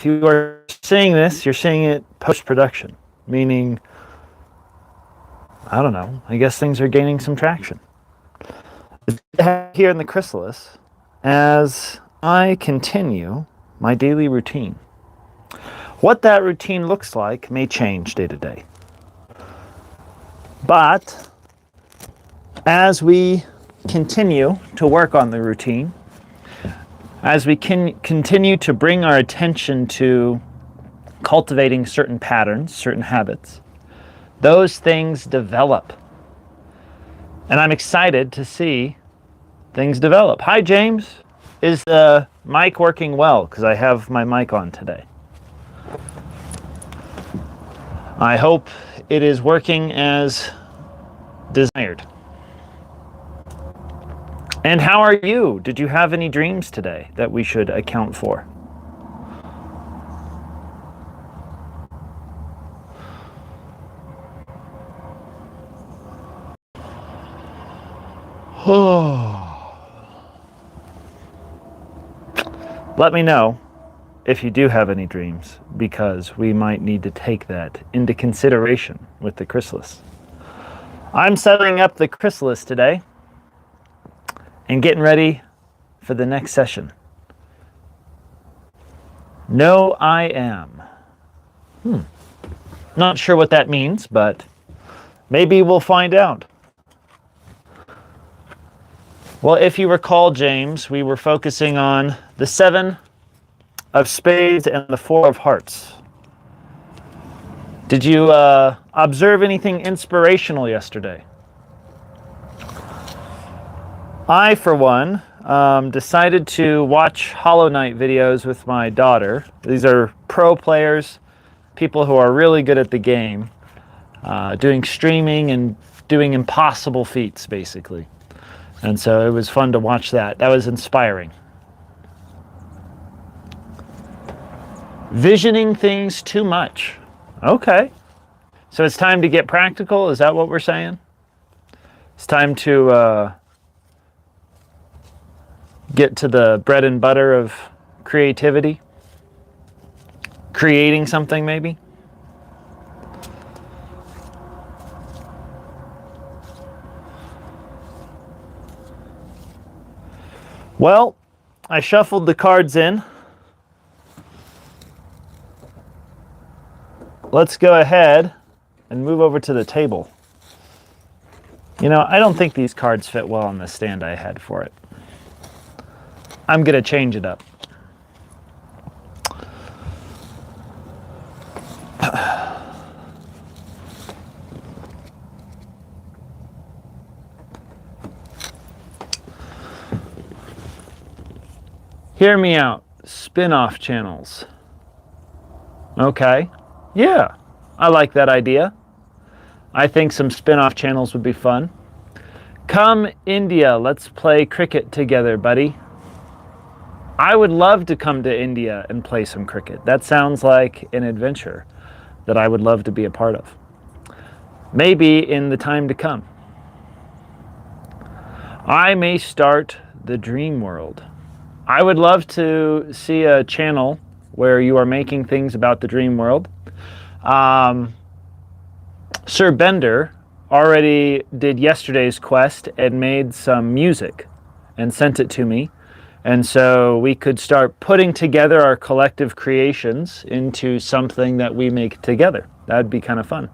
if you are seeing this, you're seeing it post-production, meaning, I don't know, I guess things are gaining some traction. Here in the chrysalis, as I continue my daily routine. What that routine looks like may change day to day. But as we continue to work on the routine, as we can continue to bring our attention to cultivating certain patterns, certain habits, those things develop. And I'm excited to see things develop. Hi, James. Is the mic working well? Because I have my mic on today. I hope it is working as desired. And how are you? Did you have any dreams today that we should account for? Let me know if you do have any dreams, because we might need to take that into consideration with the chrysalis. I'm setting up the chrysalis today and getting ready for the next session. No, I am. Not sure what that means, but maybe we'll find out. Well, if you recall, James, we were focusing on the 7 of spades and the 4 of hearts. Did you observe anything inspirational yesterday? I, for one, decided to watch Hollow Knight videos with my daughter. These are pro players, people who are really good at the game, doing streaming and doing impossible feats, basically. And so it was fun to watch that. That was inspiring. Visioning things too much. Okay. So it's time to get practical? Is that what we're saying? It's time to get to the bread and butter of creativity? Creating something, maybe? Well, I shuffled the cards in. Let's go ahead and move over to the table. You know, I don't think these cards fit well on the stand I had for it. I'm going to change it up. Hear me out. Spin-off channels. Okay. Yeah, I like that idea. I think some spin-off channels would be fun. Come India, let's play cricket together, buddy. I would love to come to India and play some cricket. That sounds like an adventure that I would love to be a part of. Maybe in the time to come. I may start the dream world. I would love to see a channel where you are making things about the dream world. Sir Bender already did yesterday's quest and made some music and sent it to me. And so we could start putting together our collective creations into something that we make together. That'd be kind of fun.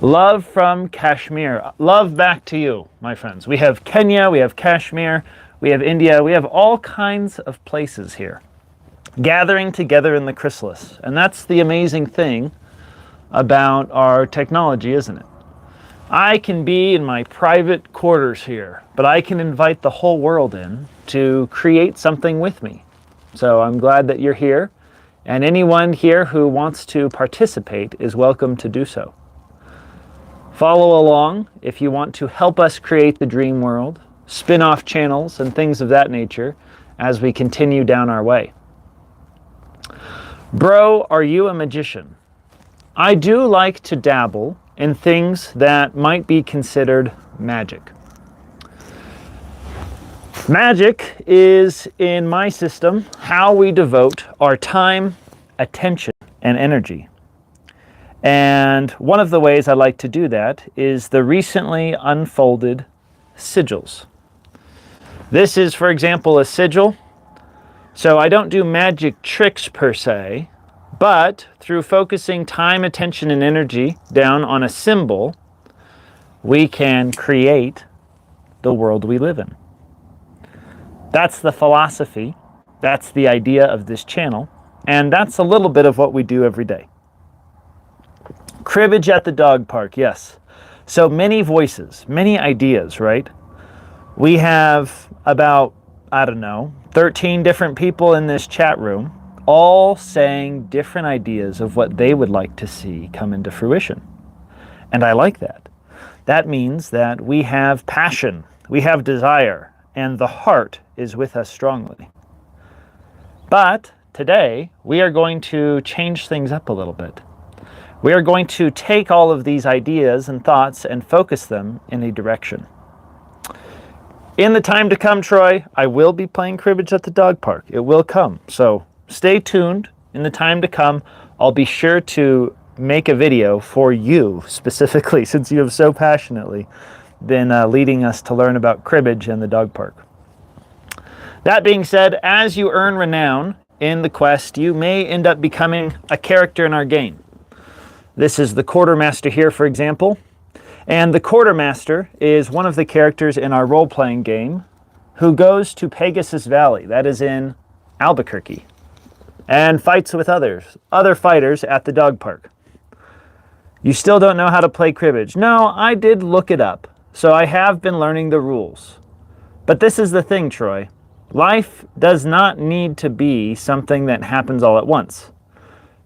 Love from Kashmir. Love back to you, my friends. We have Kenya, we have Kashmir, we have India, we have all kinds of places here gathering together in the chrysalis. And that's the amazing thing about our technology, isn't it? I can be in my private quarters here, but I can invite the whole world in to create something with me. So I'm glad that you're here, and anyone here who wants to participate is welcome to do so. Follow along if you want to help us create the dream world, spin-off channels, and things of that nature as we continue down our way. Bro, are you a magician? I do like to dabble in things that might be considered magic. Magic is, in my system, how we devote our time, attention, and energy. And one of the ways I like to do that is the recently unfolded sigils. This is, for example, a sigil. So I don't do magic tricks per se, but through focusing time, attention, and energy down on a symbol, we can create the world we live in. That's the philosophy, that's the idea of this channel, and that's a little bit of what we do every day. Cribbage at the dog park, yes. So many voices, many ideas, right? We have about, 13 different people in this chat room, all saying different ideas of what they would like to see come into fruition. And I like that. That means that we have passion, we have desire, and the heart is with us strongly. But today, we are going to change things up a little bit. We are going to take all of these ideas and thoughts and focus them in a direction. In the time to come, Troy, I will be playing cribbage at the dog park. It will come. So stay tuned. In the time to come, I'll be sure to make a video for you specifically, since you have so passionately been leading us to learn about cribbage and the dog park. That being said, as you earn renown in the quest, you may end up becoming a character in our game. This is the quartermaster here, for example. And the quartermaster is one of the characters in our role-playing game who goes to Pegasus Valley, that is in Albuquerque, and fights with other fighters at the dog park. You still don't know how to play cribbage? No, I did look it up, so I have been learning the rules. But this is the thing, Troy. Life does not need to be something that happens all at once.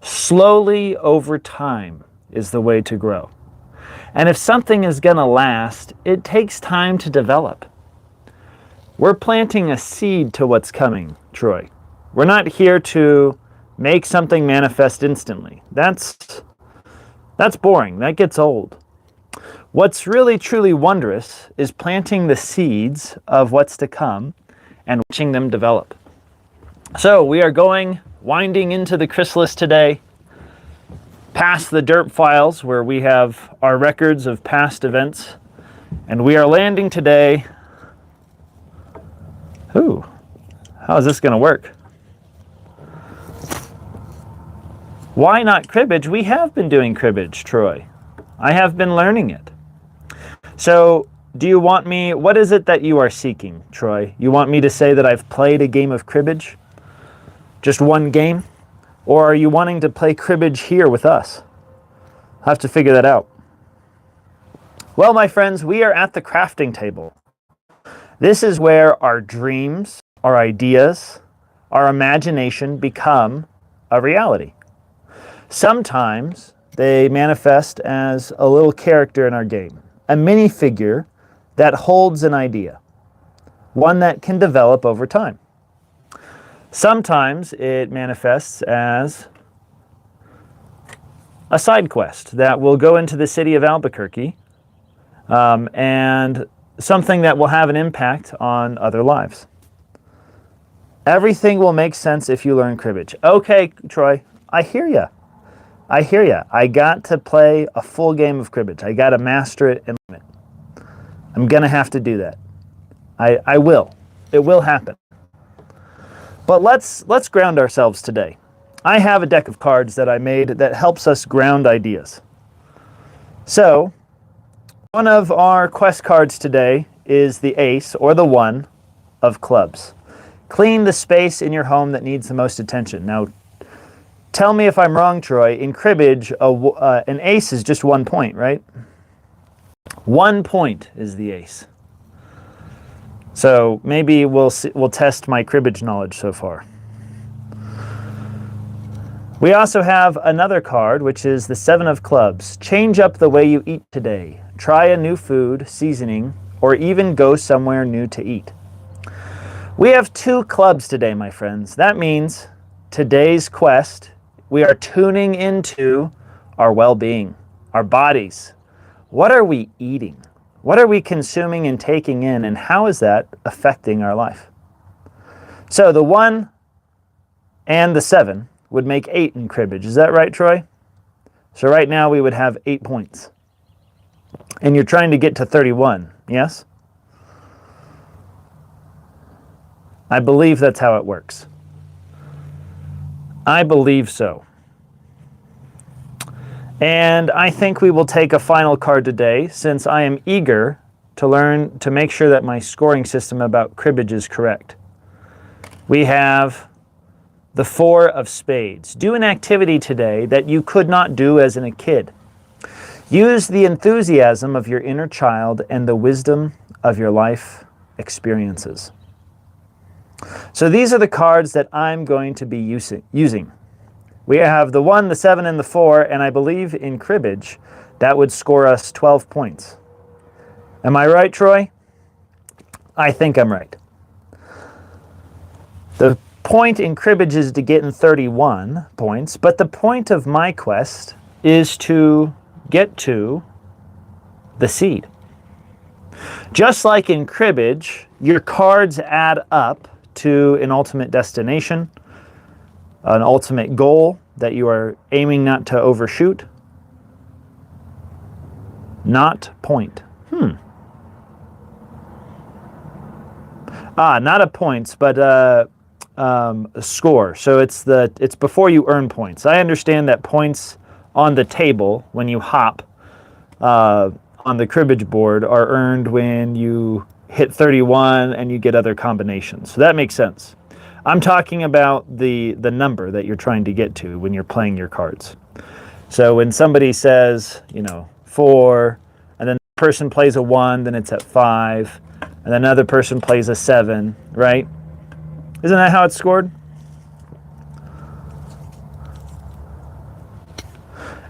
Slowly over time is the way to grow. And if something is going to last, it takes time to develop. We're planting a seed to what's coming, Troy. We're not here to make something manifest instantly. That's boring. That gets old. What's really, truly wondrous is planting the seeds of what's to come and watching them develop. So we are winding into the chrysalis today, past the derp files where we have our records of past events, and we are landing today. Ooh, how is this going to work? Why not cribbage? We have been doing cribbage, Troy. I have been learning it. So do you want me, what is it that you are seeking, Troy? You want me to say that I've played a game of cribbage? Just one game? Or are you wanting to play cribbage here with us? I'll have to figure that out. Well, my friends, we are at the crafting table. This is where our dreams, our ideas, our imagination become a reality. Sometimes they manifest as a little character in our game, a minifigure that holds an idea, one that can develop over time. Sometimes it manifests as a side quest that will go into the city of Albuquerque and something that will have an impact on other lives. Everything will make sense if you learn cribbage. Okay, Troy, I hear ya. I hear ya. I got to play a full game of cribbage. I got to master it and learn it. I'm going to have to do that. I will. It will happen. But let's ground ourselves today. I have a deck of cards that I made that helps us ground ideas. So, one of our quest cards today is the ace, or the 1, of clubs. Clean the space in your home that needs the most attention. Now, tell me if I'm wrong, Troy. In cribbage, an ace is just 1 point, right? 1 point is the ace. So maybe we'll test my cribbage knowledge so far. We also have another card, which is the 7 of clubs. Change up the way you eat today. Try a new food, seasoning, or even go somewhere new to eat. We have 2 clubs today, my friends. That means today's quest, we are tuning into our well-being, our bodies. What are we eating? What are we consuming and taking in, and how is that affecting our life? So the 1 and the 7 would make 8 in cribbage. Is that right, Troy? So right now we would have 8 points. And you're trying to get to 31, yes? I believe that's how it works. I believe so. And I think we will take a final card today, since I am eager to learn to make sure that my scoring system about cribbage is correct. We have the 4 of spades. Do an activity today that you could not do as a kid. Use the enthusiasm of your inner child and the wisdom of your life experiences. So these are the cards that I'm going to be using. We have the 1, the 7, and the 4, and I believe in cribbage that would score us 12 points. Am I right, Troy? I think I'm right. The point in cribbage is to get in 31 points, but the point of my quest is to get to the seed. Just like in cribbage, your cards add up to an ultimate destination, an ultimate goal that you are aiming not to overshoot. Not point. Not a points, but a score. So it's before you earn points. I understand that points on the table when you hop on the cribbage board are earned when you hit 31 and you get other combinations. So that makes sense. I'm talking about the number that you're trying to get to when you're playing your cards. So when somebody says, 4, and then the person plays a 1, then it's at 5, and then another person plays a 7, right? Isn't that how it's scored?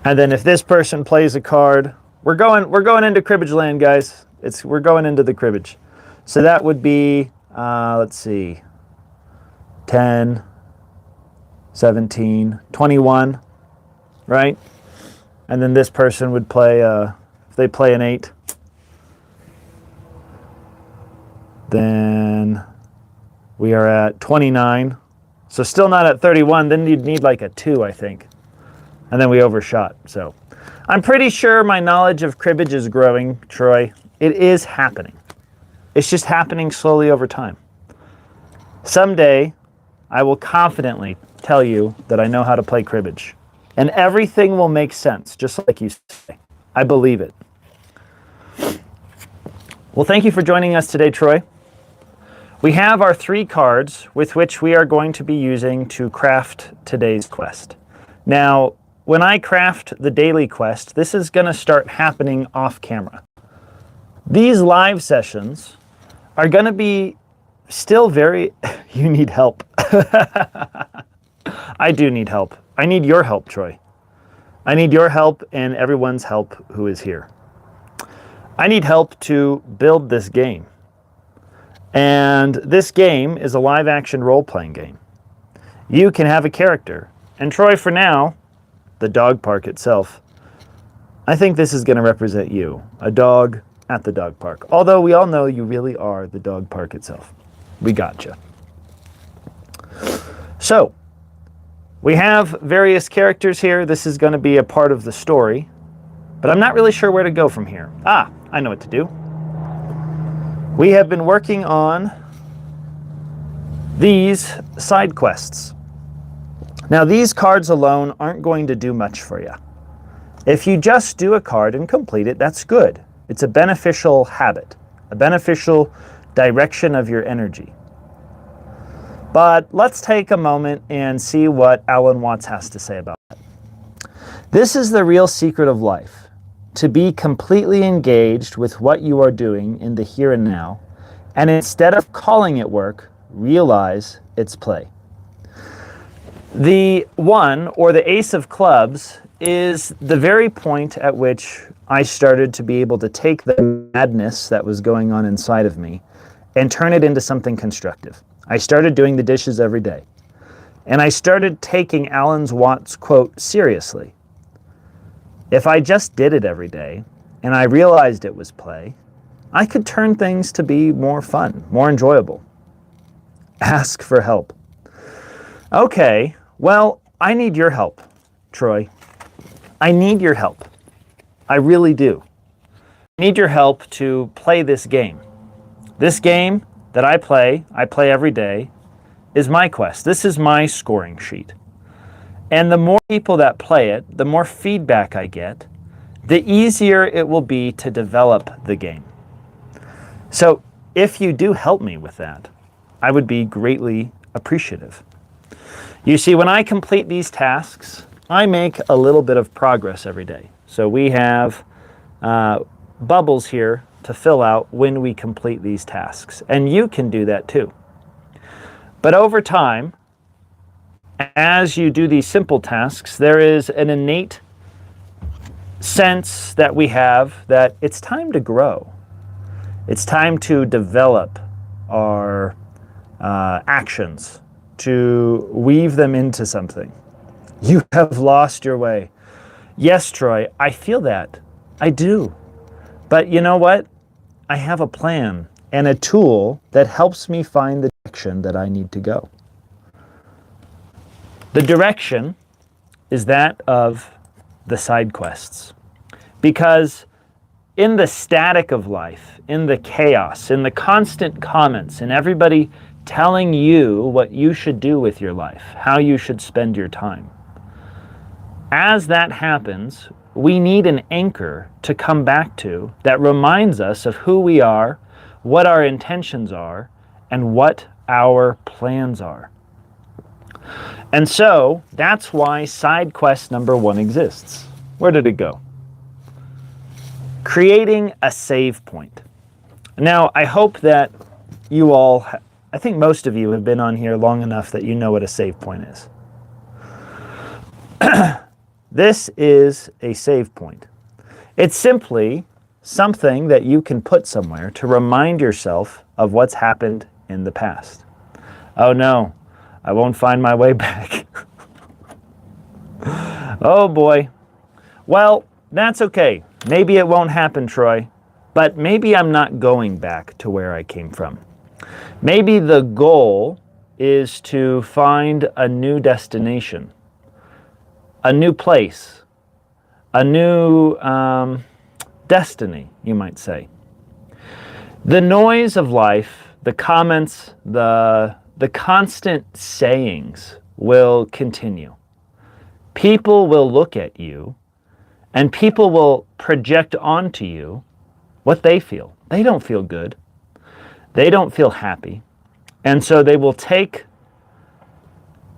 And then if this person plays a card, we're going into cribbage land, guys. We're going into the cribbage. So that would be, let's see, 10, 17, 21, right? And then this person would play, if they play an 8, then we are at 29. So still not at 31, then you'd need like a 2, I think. And then we overshot, so. I'm pretty sure my knowledge of cribbage is growing, Troy. It is happening. It's just happening slowly over time. Someday, I will confidently tell you that I know how to play cribbage. And everything will make sense, just like you say. I believe it. Well, thank you for joining us today, Troy. We have our 3 cards with which we are going to be using to craft today's quest. Now, when I craft the daily quest, this is going to start happening off camera. These live sessions are going to be still very... You need help. I do need help. I need your help, Troy. I need your help and everyone's help who is here. I need help to build this game. And this game is a live action role-playing game. You can have a character. And Troy, for now, the dog park itself, I think this is going to represent you, a dog at the dog park. Although we all know you really are the dog park itself. We gotcha. So, we have various characters here. This is going to be a part of the story, but I'm not really sure where to go from here. I know what to do. We have been working on these side quests. Now, these cards alone aren't going to do much for you. If you just do a card and complete it, that's good. It's a beneficial habit, a beneficial direction of your energy. But let's take a moment and see what Alan Watts has to say about it. This is the real secret of life, to be completely engaged with what you are doing in the here and now, and instead of calling it work, realize it's play. The 1, or the ace of clubs, is the very point at which I started to be able to take the madness that was going on inside of me and turn it into something constructive. I started doing the dishes every day. And I started taking Alan Watts' quote seriously. If I just did it every day, and I realized it was play, I could turn things to be more fun, more enjoyable. Ask for help. Okay, well, I need your help, Troy. I need your help. I really do. I need your help to play this game. This game that I play every day, is my quest. This is my scoring sheet. And the more people that play it, the more feedback I get, the easier it will be to develop the game. So if you do help me with that, I would be greatly appreciative. You see, when I complete these tasks, I make a little bit of progress every day. So we have bubbles here to fill out when we complete these tasks. And you can do that too. But over time, as you do these simple tasks, there is an innate sense that we have that it's time to grow. It's time to develop our actions, to weave them into something. You have lost your way. Yes, Troy, I feel that. I do. But you know what? I have a plan and a tool that helps me find the direction that I need to go. The direction is that of the side quests. Because in the static of life, in the chaos, in the constant comments, and everybody telling you what you should do with your life, how you should spend your time, as that happens, we need an anchor to come back to that reminds us of who we are, what our intentions are, and what our plans are. And so that's why side quest number 1 exists. Where did it go? Creating a save point. Now, I hope that you all, I think most of you have been on here long enough that you know what a save point is. This is a save point. It's simply something that you can put somewhere to remind yourself of what's happened in the past. Oh no, I won't find my way back. Oh boy. Well, that's okay. Maybe it won't happen, Troy, but maybe I'm not going back to where I came from. Maybe the goal is to find a new destination, a new place, a new destiny, you might say. The noise of life, the comments, the constant sayings will continue. People will look at you and people will project onto you what they feel. They don't feel good. They don't feel happy. And so they will take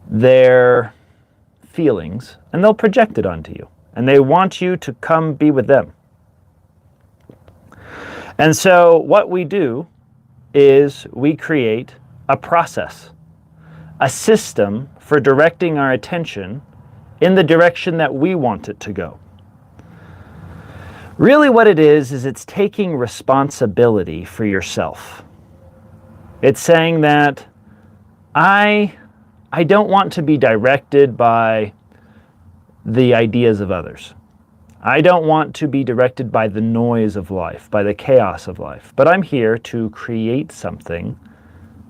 their feelings and they'll project it onto you. And they want you to come be with them. And so what we do is we create a process, a system for directing our attention in the direction that we want it to go. Really what it is it's taking responsibility for yourself. It's saying that I don't want to be directed by the ideas of others. I don't want to be directed by the noise of life, by the chaos of life, but I'm here to create something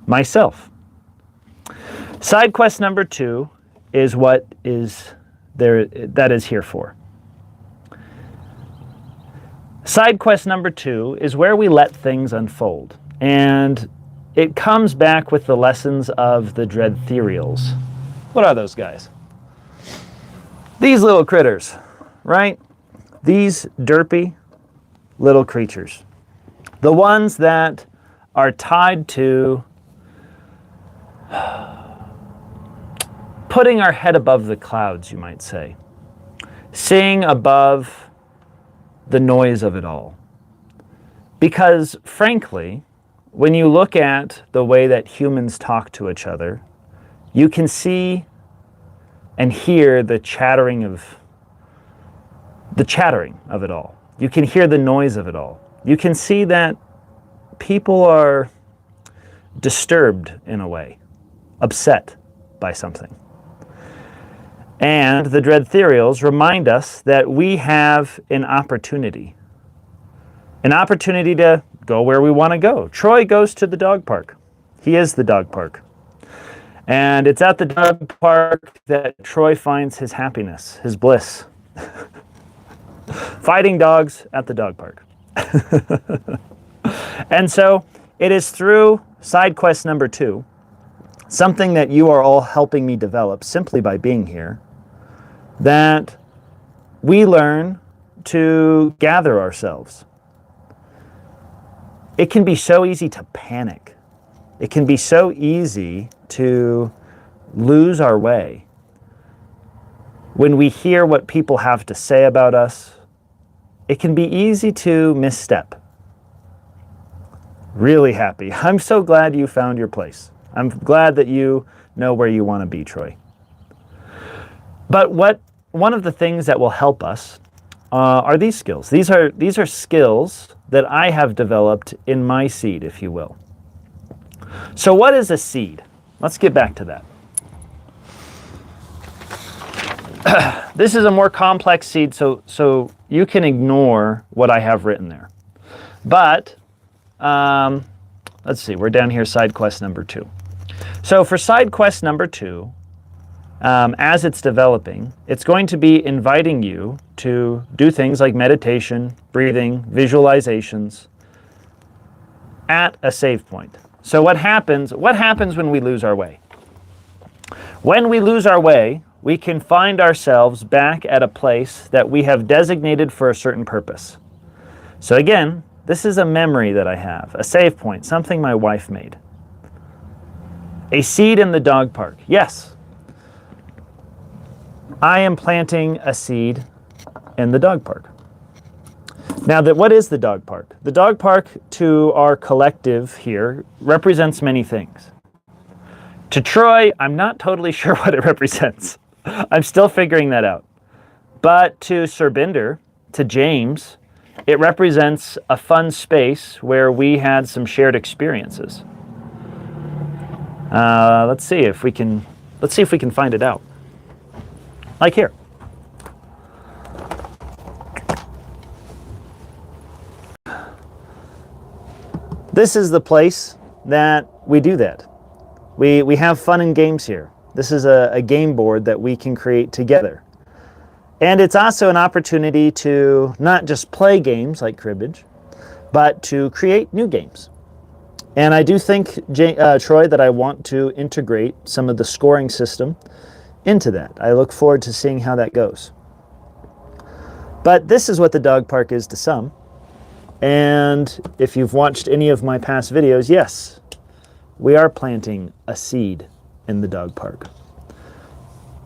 myself. Side quest number 2 is what is there that is here for. Side quest number 2 is where we let things unfold, and it comes back with the lessons of the dread ethereals. What are those guys? These little critters, right? These derpy little creatures. The ones that are tied to putting our head above the clouds, you might say. Seeing above the noise of it all. Because frankly, when you look at the way that humans talk to each other, you can see and hear the chattering of it all. You can hear the noise of it all. You can see that people are disturbed in a way, upset by something. And the dread ethereals remind us that we have an opportunity to go where we want to go. Troy goes to the dog park. He is the dog park. And it's at the dog park that Troy finds his happiness, his bliss. Fighting dogs at the dog park. And so it is through side quest number 2, something that you are all helping me develop simply by being here, that we learn to gather ourselves. It can be so easy to panic. It can be so easy to lose our way when we hear what people have to say about us. It can be easy to misstep. Really happy. I'm so glad you found your place. I'm glad that you know where you want to be, Troy. But one of the things that will help us are these skills. These are skills that I have developed in my seed, if you will. So what is a seed? Let's get back to that. This is a more complex seed, so you can ignore what I have written there. But let's see, we're down here, side quest number 2. So for side quest number 2, as it's developing, it's going to be inviting you to do things like meditation, breathing, visualizations at a save point. So what happens when we lose our way? When we lose our way, we can find ourselves back at a place that we have designated for a certain purpose. So again, this is a memory that I have, a save point, something my wife made. A seed in the dog park. Yes, I am planting a seed in the dog park. Now, what is the dog park? The dog park, to our collective here, represents many things. To Troy, I'm not totally sure what it represents. I'm still figuring that out. But to Surbinder, to James, it represents a fun space where we had some shared experiences. Let's see if we can find it out. Like here. This is the place that we do that. We have fun and games here. This is a game board that we can create together. And it's also an opportunity to not just play games like cribbage, but to create new games. And I do think, Troy, that I want to integrate some of the scoring system into that. I look forward to seeing how that goes. But this is what the dog park is to some. And if you've watched any of my past videos, yes, we are planting a seed in the dog park.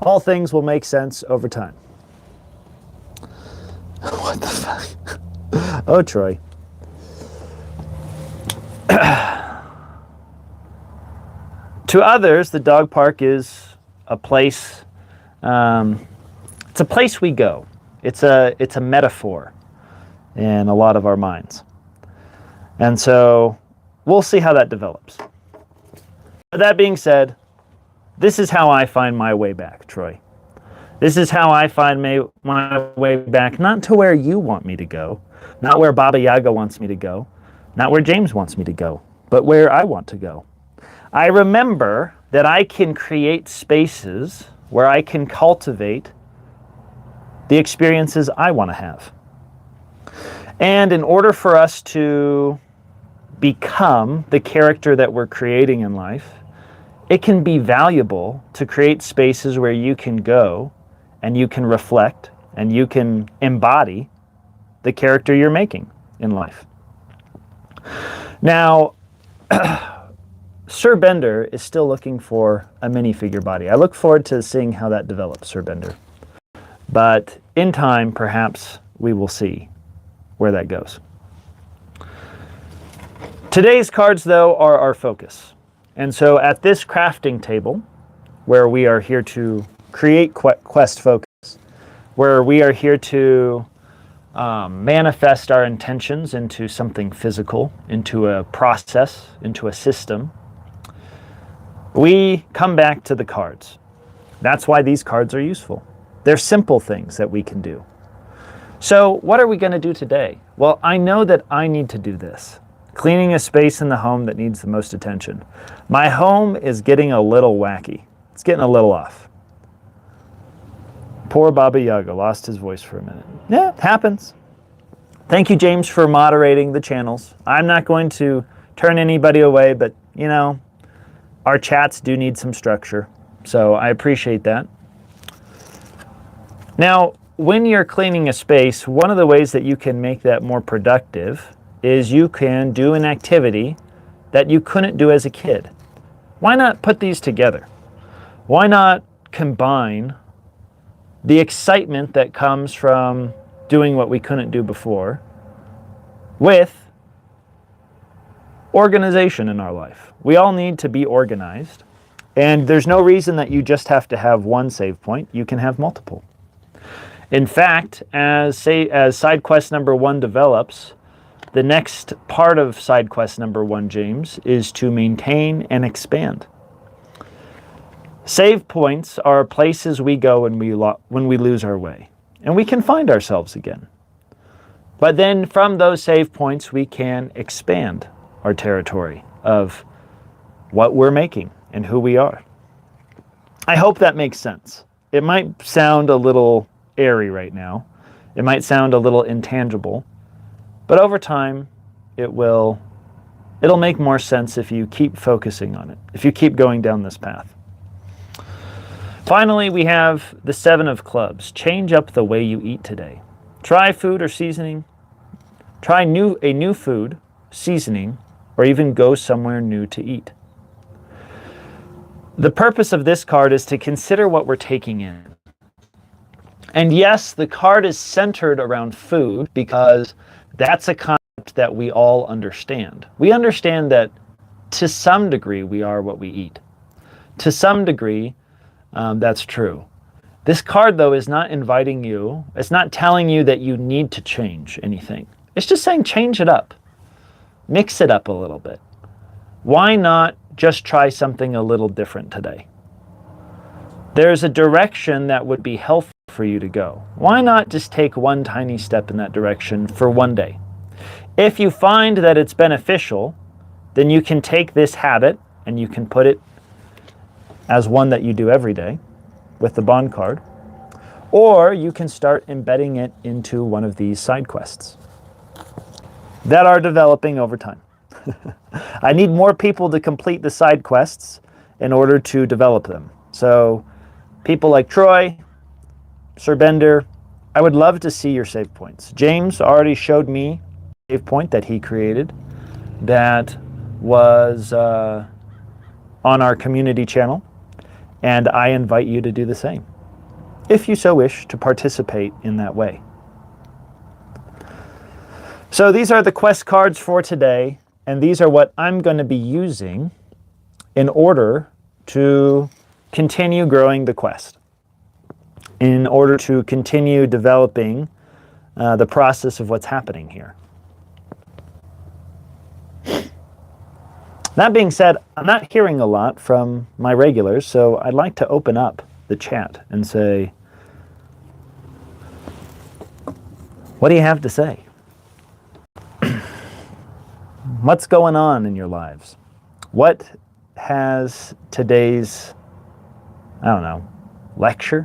All things will make sense over time. What the fuck? Oh, Troy. To others, the dog park is a place, it's a place we go. It's a metaphor in a lot of our minds. And so we'll see how that develops. That being said, this is how I find my way back, Troy. This is how I find my way back, not to where you want me to go, not where Baba Yaga wants me to go, not where James wants me to go, but where I want to go. I remember that I can create spaces where I can cultivate the experiences I want to have. And in order for us to become the character that we're creating in life, it can be valuable to create spaces where you can go and you can reflect and you can embody the character you're making in life. Now, Sir Bender is still looking for a minifigure body. I look forward to seeing how that develops, Sir Bender. But in time, perhaps we will see where that goes. Today's cards, though, are our focus. And so at this crafting table, where we are here to create quest focus, where we are here to manifest our intentions into something physical, into a process, into a system, we come back to the cards. That's why these cards are useful. They're simple things that we can do. So what are we going to do today? Well, I know that I need to do this. Cleaning a space in the home that needs the most attention. My home is getting a little wacky. It's getting a little off. Poor Baba Yaga lost his voice for a minute. Yeah, it happens. Thank you, James, for moderating the channels. I'm not going to turn anybody away, but, you know, our chats do need some structure. So I appreciate that. Now, when you're cleaning a space, one of the ways that you can make that more productive is you can do an activity that you couldn't do as a kid. Why not put these together? Why not combine the excitement that comes from doing what we couldn't do before with organization in our life? We all need to be organized, and there's no reason that you just have to have one save point. You can have multiple. In fact, as side quest number 1 develops, the next part of side quest number 1, James, is to maintain and expand. Save points are places we go when we lose our way, and we can find ourselves again. But then from those save points, we can expand our territory of what we're making and who we are. I hope that makes sense. It might sound a little airy right now. It might sound a little intangible, but over time, it'll make more sense if you keep focusing on it, if you keep going down this path. Finally, we have the 7 of clubs. Change up the way you eat today. Try food or seasoning. Try a new food, seasoning, or even go somewhere new to eat. The purpose of this card is to consider what we're taking in. And yes, the card is centered around food because that's a concept that we all understand. We understand that to some degree we are what we eat. To some degree, that's true. This card, though, is not inviting you, it's not telling you that you need to change anything. It's just saying change it up. Mix it up a little bit. Why not just try something a little different today? There's a direction that would be helpful for you to go. Why not just take one tiny step in that direction for one day? If you find that it's beneficial, then you can take this habit and you can put it as one that you do every day with the bond card, or you can start embedding it into one of these side quests that are developing over time. I need more people to complete the side quests in order to develop them. So people like Troy, Sir Bender, I would love to see your save points. James already showed me a save point that he created that was on our community channel, and I invite you to do the same, if you so wish to participate in that way. So these are the quest cards for today, and these are what I'm going to be using in order to continue growing the quest, in order to continue developing the process of what's happening here. That being said, I'm not hearing a lot from my regulars, so I'd like to open up the chat and say, what do you have to say? What's going on in your lives? What has today's, I don't know, lecture,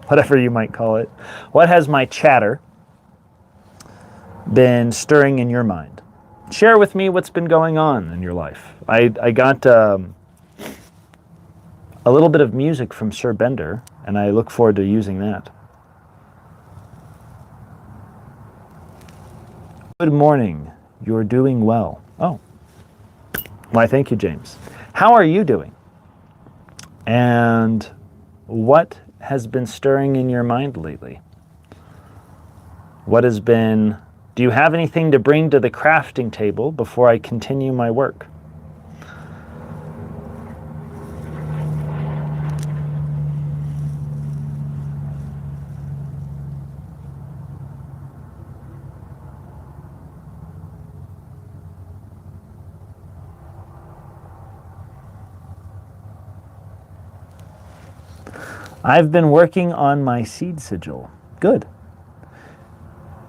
whatever you might call it, what has my chatter been stirring in your mind? Share with me what's been going on in your life. I got a little bit of music from Sir Bender, and I look forward to using that. Good morning. You're doing well. Oh. Why, thank you, James. How are you doing? And what has been stirring in your mind lately? What has been... Do you have anything to bring to the crafting table before I continue my work? I've been working on my seed sigil. Good.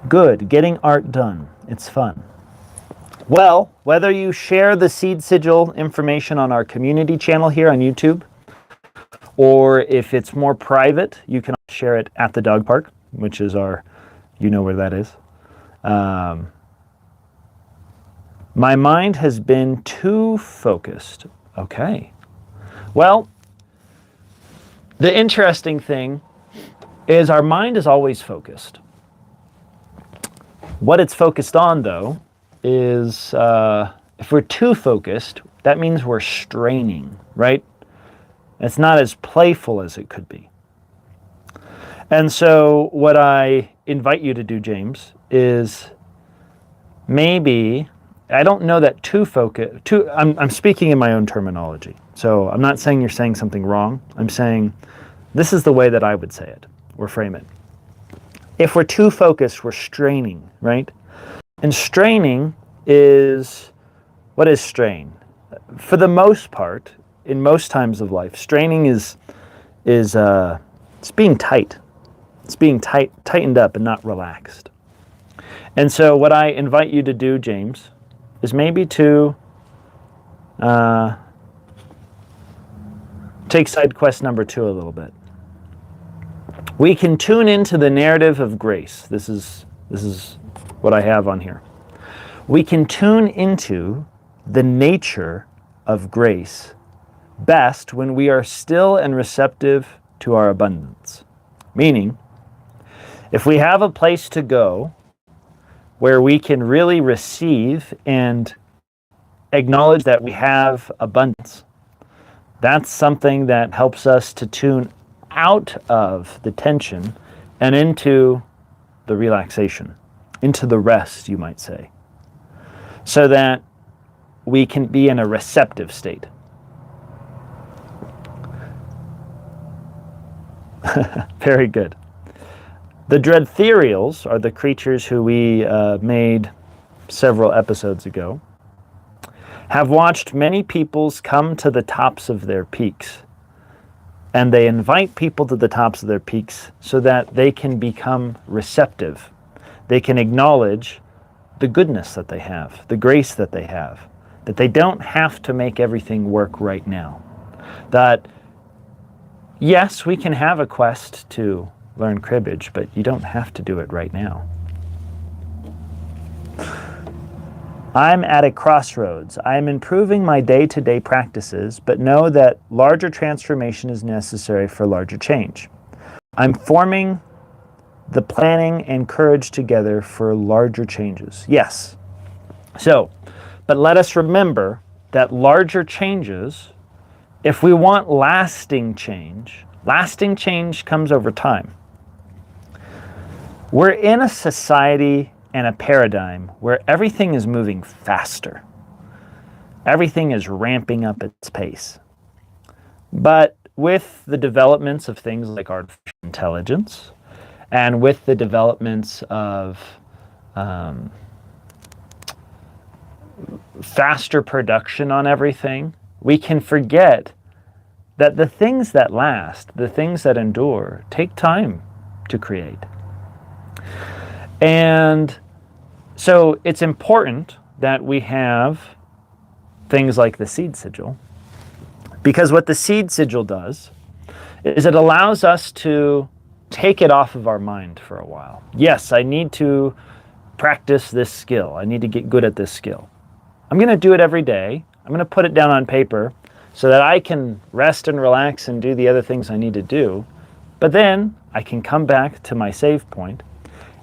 Good. Getting art done. It's fun. Well, whether you share the seed sigil information on our community channel here on YouTube, or if it's more private, you can share it at the dog park, which is our, you know where that is. My mind has been too focused. Okay. Well, the interesting thing is our mind is always focused. What it's focused on, though, is if we're too focused, that means we're straining, right? It's not as playful as it could be. And so what I invite you to do, James, is maybe, I don't know that I'm speaking in my own terminology. So I'm not saying you're saying something wrong. I'm saying this is the way that I would say it or frame it. If we're too focused, we're straining, right? And straining is, what is strain? For the most part, in most times of life, straining is it's being tight. It's being tightened up and not relaxed. And so what I invite you to do, James, is maybe to take side quest number 2 a little bit. We can tune into the narrative of grace. This is what I have on here. We can tune into the nature of grace best when we are still and receptive to our abundance. Meaning, if we have a place to go where we can really receive and acknowledge that we have abundance, that's something that helps us to tune out of the tension and into the relaxation, into the rest, you might say, so that we can be in a receptive state. Very good. The dreadtherials are the creatures who we made several episodes ago, have watched many peoples come to the tops of their peaks. And they invite people to the tops of their peaks so that they can become receptive. They can acknowledge the goodness that they have, the grace that they have, that they don't have to make everything work right now. That, yes, we can have a quest to learn cribbage, but you don't have to do it right now. I'm at a crossroads. I am improving my day-to-day practices, but know that larger transformation is necessary for larger change. I'm forming the planning and courage together for larger changes. Yes. So, but let us remember that larger changes, if we want lasting change comes over time. We're in a society and a paradigm where everything is moving faster. Everything is ramping up its pace. But with the developments of things like artificial intelligence, and with the developments of faster production on everything, we can forget that the things that last, the things that endure, take time to create. And so it's important that we have things like the seed sigil, because what the seed sigil does is it allows us to take it off of our mind for a while. Yes, I need to practice this skill. I need to get good at this skill. I'm going to do it every day. I'm going to put it down on paper so that I can rest and relax and do the other things I need to do. But then I can come back to my save point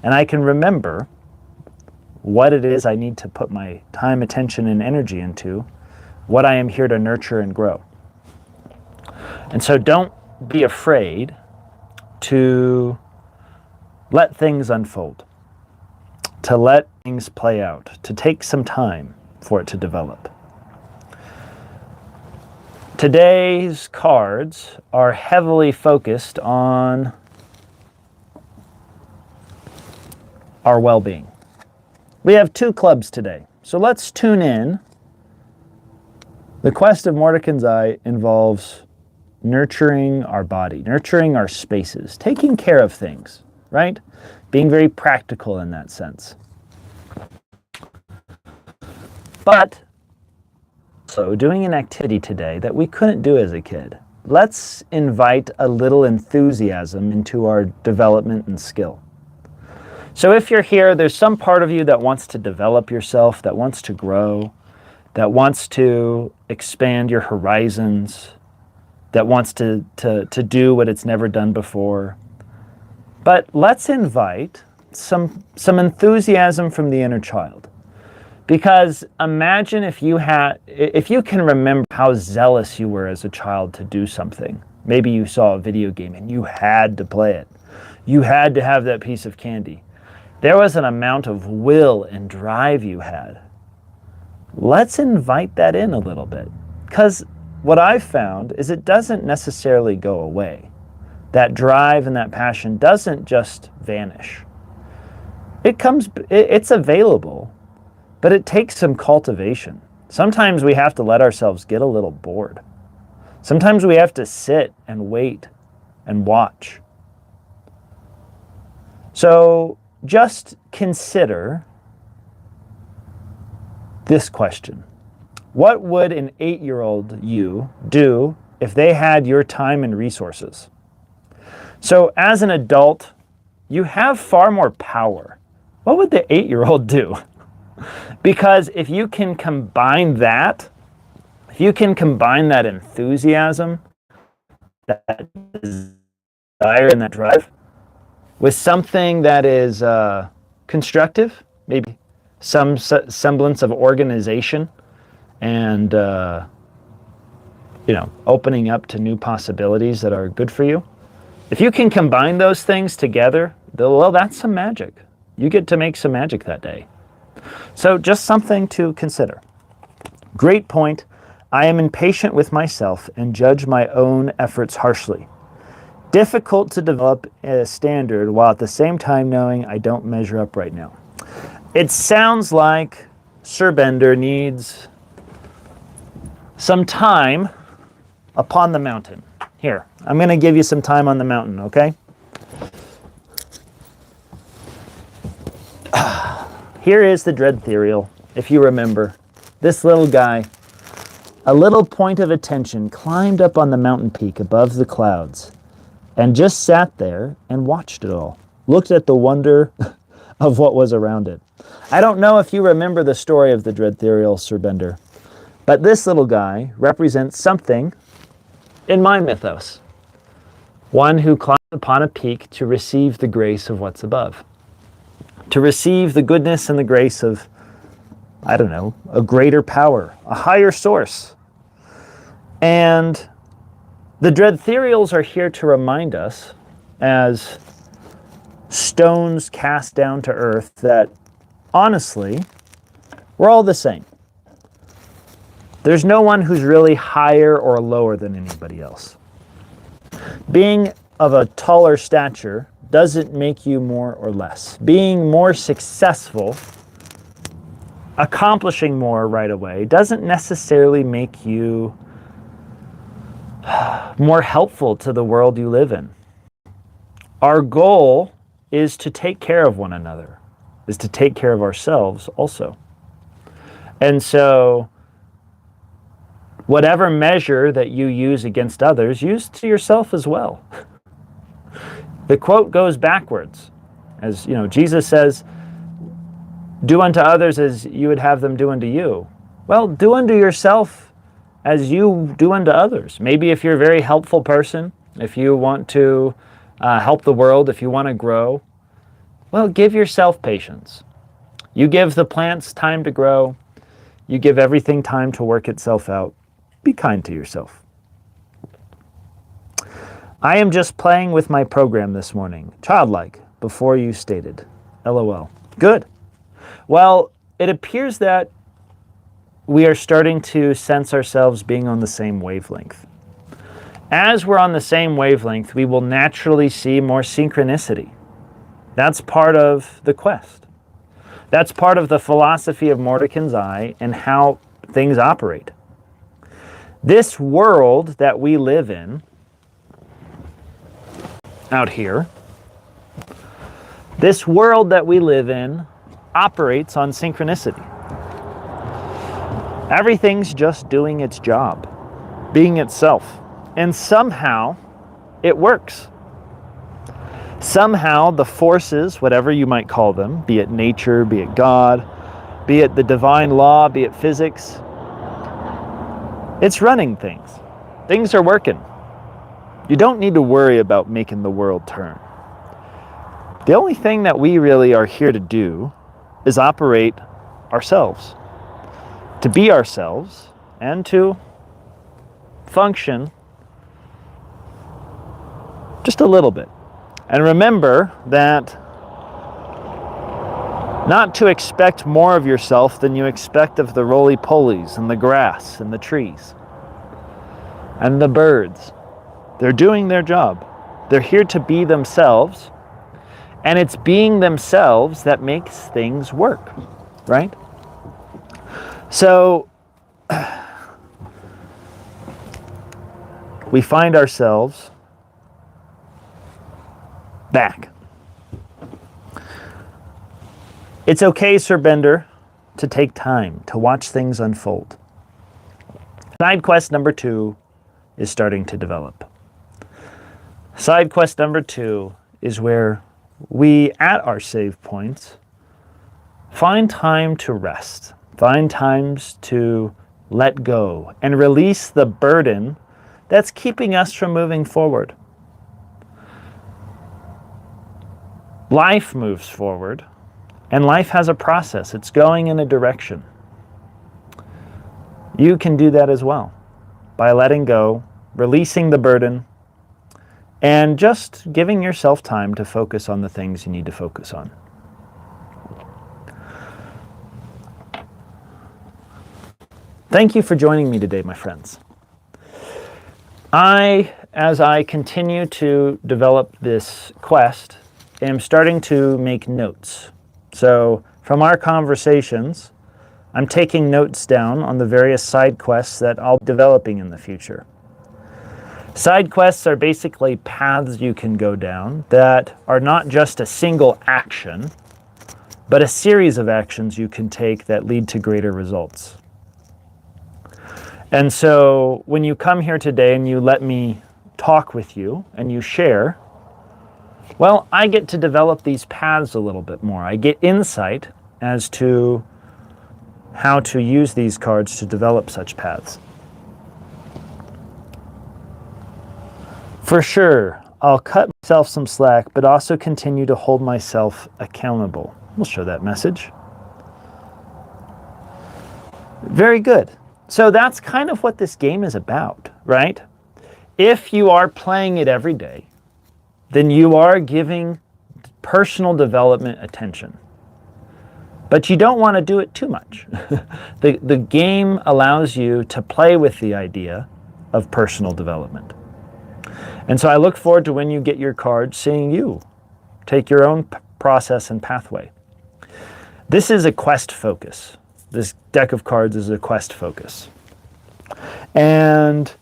and I can remember what it is I need to put my time, attention, and energy into, what I am here to nurture and grow. And so don't be afraid to let things unfold, to let things play out, to take some time for it to develop. Today's cards are heavily focused on our well-being. We have 2 clubs today, so let's tune in. The quest of Mordecai's Eye involves nurturing our body, nurturing our spaces, taking care of things, right? Being very practical in that sense. But so doing an activity today that we couldn't do as a kid. Let's invite a little enthusiasm into our development and skill. So if you're here, there's some part of you that wants to develop yourself, that wants to grow, that wants to expand your horizons, that wants to do what it's never done before. But let's invite some enthusiasm from the inner child. Because imagine if you can remember how zealous you were as a child to do something. Maybe you saw a video game and you had to play it. You had to have that piece of candy. There was an amount of will and drive you had. Let's invite that in a little bit. Because what I've found is it doesn't necessarily go away. That drive and that passion doesn't just vanish. It's available, but it takes some cultivation. Sometimes we have to let ourselves get a little bored. Sometimes we have to sit and wait and watch. So just consider this question. What would an 8-year-old you do if they had your time and resources? So as an adult, you have far more power. What would the 8-year-old do? Because if you can combine that enthusiasm, that desire and that drive, with something that is constructive, maybe some semblance of organization, and opening up to new possibilities that are good for you. If you can combine those things together, well, that's some magic. You get to make some magic that day. So just something to consider. Great point. I am impatient with myself and judge my own efforts harshly. Difficult to develop a standard while at the same time knowing I don't measure up right now. It sounds like Sir Bender needs some time upon the mountain. Here, I'm going to give you some time on the mountain, okay? Here is the dread ethereal, if you remember. This little guy, a little point of attention, climbed up on the mountain peak above the clouds and just sat there and watched it all, looked at the wonder of what was around it. I don't know if you remember the story of the dread ethereal, Sir Bender, but this little guy represents something in my mythos. One who climbs upon a peak to receive the grace of what's above. To receive the goodness and the grace of, a greater power, a higher source. And the dread ethereals are here to remind us, as stones cast down to earth, that honestly, we're all the same. There's no one who's really higher or lower than anybody else. Being of a taller stature doesn't make you more or less. Being more successful, accomplishing more right away, doesn't necessarily make you more helpful to the world you live in. Our goal is to take care of one another, is to take care of ourselves also. And so, whatever measure that you use against others, use to yourself as well. The quote goes backwards. As Jesus says, do unto others as you would have them do unto you. Well, do unto yourself as you do unto others. Maybe if you're a very helpful person, if you want to help the world, if you want to grow, well, give yourself patience. You give the plants time to grow. You give everything time to work itself out. Be kind to yourself. I am just playing with my program this morning. Childlike, before you stated. LOL. Good. Well, it appears that we are starting to sense ourselves being on the same wavelength. As we're on the same wavelength, we will naturally see more synchronicity. That's part of the quest. That's part of the philosophy of Mordecai's Eye and how things operate. This world that we live in, out here, this world that we live in operates on synchronicity. Everything's just doing its job, being itself. And somehow it works. Somehow the forces, whatever you might call them, be it nature, be it God, be it the divine law, be it physics, it's running things. Things are working. You don't need to worry about making the world turn. The only thing that we really are here to do is operate ourselves, to be ourselves, and to function just a little bit. And remember that not to expect more of yourself than you expect of the roly-polies and the grass and the trees and the birds. They're doing their job. They're here to be themselves, and it's being themselves that makes things work, right? So we find ourselves back. It's okay, Sir Bender, to take time to watch things unfold. Side quest number 2 is starting to develop. Side quest number 2 is where we, at our save points, find time to rest, find times to let go and release the burden that's keeping us from moving forward. Life moves forward, and life has a process. It's going in a direction. You can do that as well by letting go, releasing the burden, and just giving yourself time to focus on the things you need to focus on. Thank you for joining me today, my friends. As I continue to develop this quest, am starting to make notes. So from our conversations, I'm taking notes down on the various side quests that I'll be developing in the future. Side quests are basically paths you can go down that are not just a single action, but a series of actions you can take that lead to greater results. And so when you come here today and you let me talk with you and you share, well, I get to develop these paths a little bit more. I get insight as to how to use these cards to develop such paths. For sure, I'll cut myself some slack, but also continue to hold myself accountable. We'll show that message. Very good. So that's kind of what this game is about, right? If you are playing it every day, then you are giving personal development attention. But you don't want to do it too much. The game allows you to play with the idea of personal development. And so I look forward to when you get your cards, seeing you take your own process and pathway. This is a quest focus. This deck of cards is a quest focus. And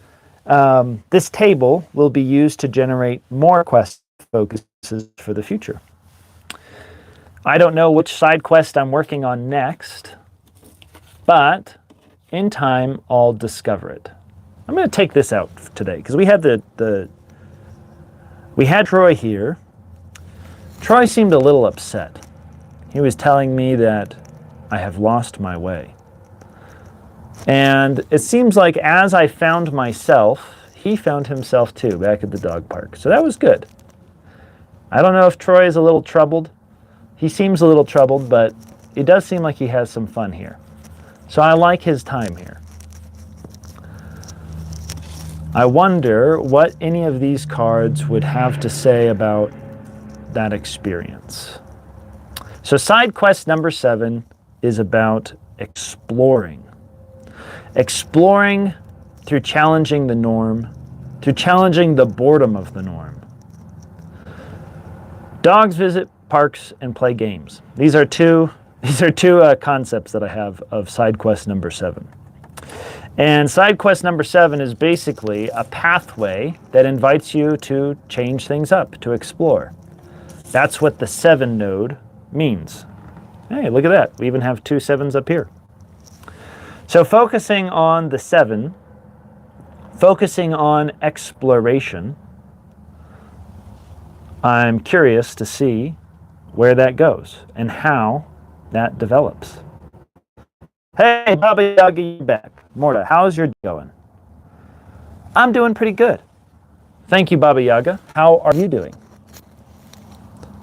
this table will be used to generate more quest focuses for the future. I don't know which side quest I'm working on next, but in time I'll discover it. I'm going to take this out today because we had we had Troy here. Troy seemed a little upset. He was telling me that I have lost my way. And it seems like as I found myself, he found himself too back at the dog park. So that was good. I don't know if Troy is a little troubled. He seems a little troubled, but it does seem like he has some fun here. So I like his time here. I wonder what any of these cards would have to say about that experience. So side quest number 7 is about exploring. Exploring through challenging the norm, through challenging the boredom of the norm. Dogs visit parks and play games. These are two concepts that I have of side quest number 7. And side quest number 7 is basically a pathway that invites you to change things up, to explore. That's what the 7 node means. Hey, look at that. We even have 2 7s up here. So focusing on the 7, focusing on exploration, I'm curious to see where that goes and how that develops. Hey, Baba Yaga, you back. Morta, how's your day going? I'm doing pretty good. Thank you, Baba Yaga. How are you doing?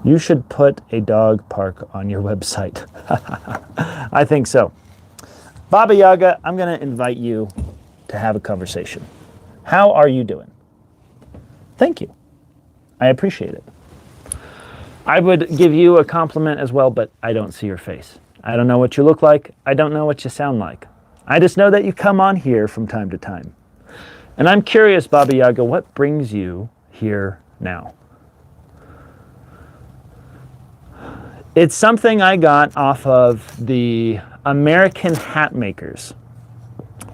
You should put a dog park on your website. I think so. Baba Yaga, I'm going to invite you to have a conversation. How are you doing? Thank you. I appreciate it. I would give you a compliment as well, but I don't see your face. I don't know what you look like. I don't know what you sound like. I just know that you come on here from time to time. And I'm curious, Baba Yaga, what brings you here now? It's something I got off of the American Hat Makers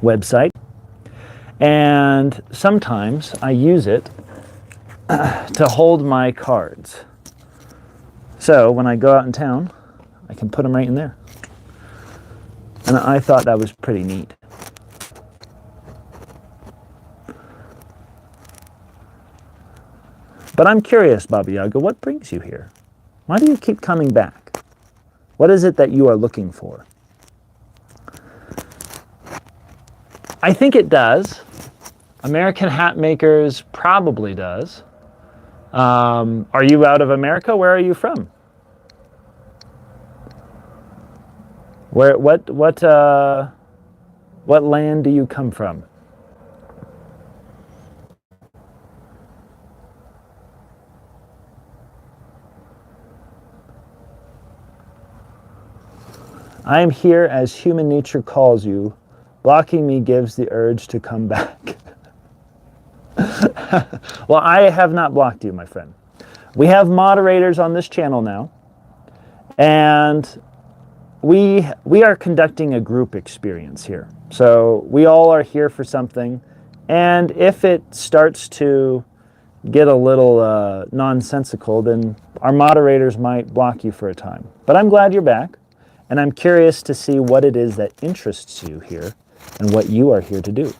website. And sometimes I use it to hold my cards. So when I go out in town, I can put them right in there. And I thought that was pretty neat. But I'm curious, Baba Yaga, what brings you here? Why do you keep coming back? What is it that you are looking for? I think it does. American Hat Makers probably does. Are you out of America? Where are you from? What land do you come from? I am here as human nature calls you. Blocking me gives the urge to come back. Well, I have not blocked you, my friend. We have moderators on this channel now, and we are conducting a group experience here. So we all are here for something, and if it starts to get a little nonsensical, then our moderators might block you for a time. But I'm glad you're back, and I'm curious to see what it is that interests you here and what you are here to do.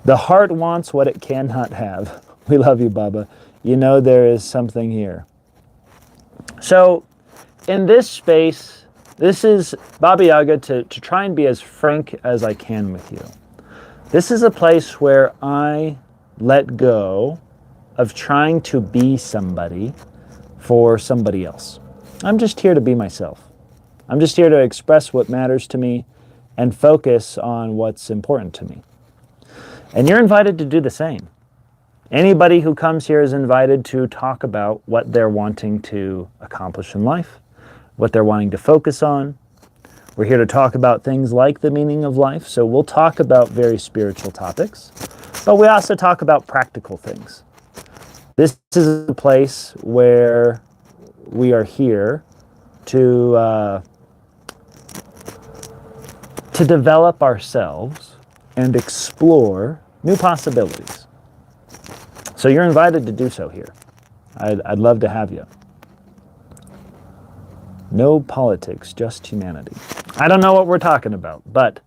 The heart wants what it cannot have. We love you, Baba. You know there is something here. So in this space, this is Baba Yaga to try and be as frank as I can with you. This is a place where I let go of trying to be somebody for somebody else. I'm just here to be myself. I'm just here to express what matters to me and focus on what's important to me. And you're invited to do the same. Anybody who comes here is invited to talk about what they're wanting to accomplish in life, what they're wanting to focus on. We're here to talk about things like the meaning of life, so we'll talk about very spiritual topics, but we also talk about practical things. This is a place where we are here to develop ourselves and explore new possibilities. So you're invited to do so here. I'd love to have you. No politics, just humanity. I don't know what we're talking about, but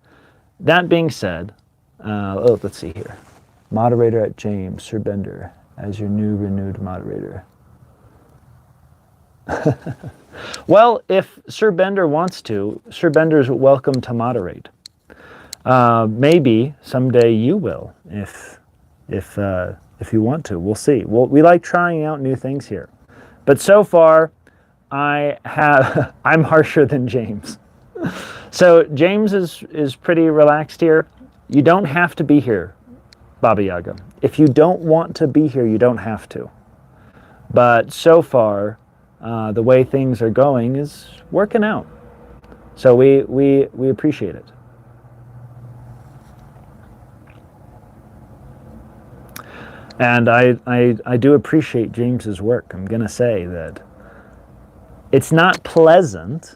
that being said, let's see here. Moderator at James, Sir Bender, as your new renewed moderator. Well, if Sir Bender wants to, Sir Bender's welcome to moderate. Maybe someday you will, if you want to. We'll see. We like trying out new things here, but so far, I'm harsher than James. So James is pretty relaxed here. You don't have to be here, Baba Yaga. If you don't want to be here, you don't have to. But so far, the way things are going is working out. So we appreciate it. And I do appreciate James's work. I'm going to say that it's not pleasant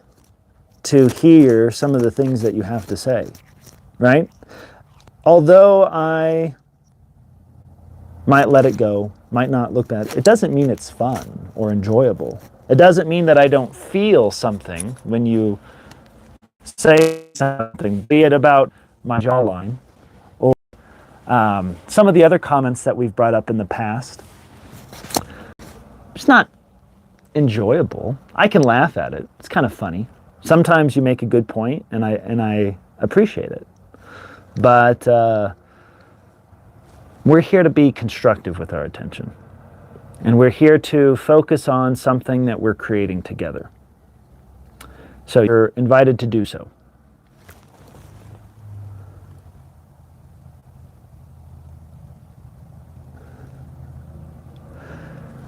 to hear some of the things that you have to say, right? Although I might let it go, might not look bad, it doesn't mean it's fun or enjoyable. It doesn't mean that I don't feel something when you say something, be it about my jawline or some of the other comments that we've brought up in the past. It's not enjoyable. I can laugh at it. It's kind of funny. Sometimes you make a good point, and I appreciate it. But we're here to be constructive with our attention. And we're here to focus on something that we're creating together. So you're invited to do so.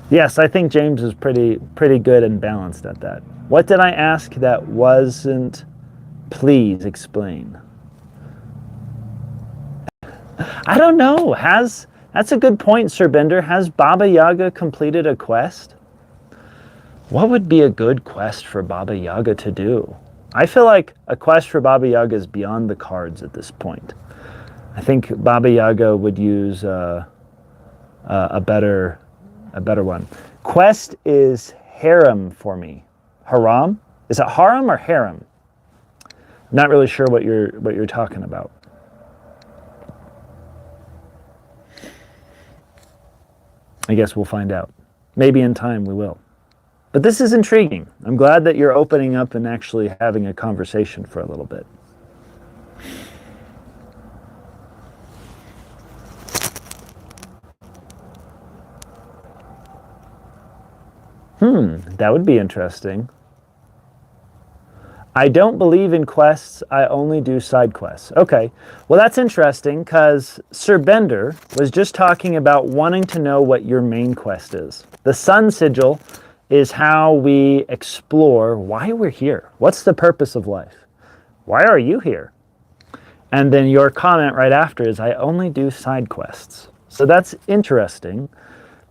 Yes, I think James is pretty good and balanced at that. What did I ask that wasn't? Please explain. I don't know. That's a good point, Sir Bender. Has Baba Yaga completed a quest? What would be a good quest for Baba Yaga to do? I feel like a quest for Baba Yaga is beyond the cards at this point. I think Baba Yaga would use a better one. Quest is harem for me. Haram? Is it harem or harem? I'm not really sure what you're talking about. I guess we'll find out. Maybe in time we will. But this is intriguing. I'm glad that you're opening up and actually having a conversation for a little bit. That would be interesting. I don't believe in quests, I only do side quests. Okay, well that's interesting because Sir Bender was just talking about wanting to know what your main quest is. The Sun Sigil is how we explore why we're here. What's the purpose of life? Why are you here? And then your comment right after is, I only do side quests. So that's interesting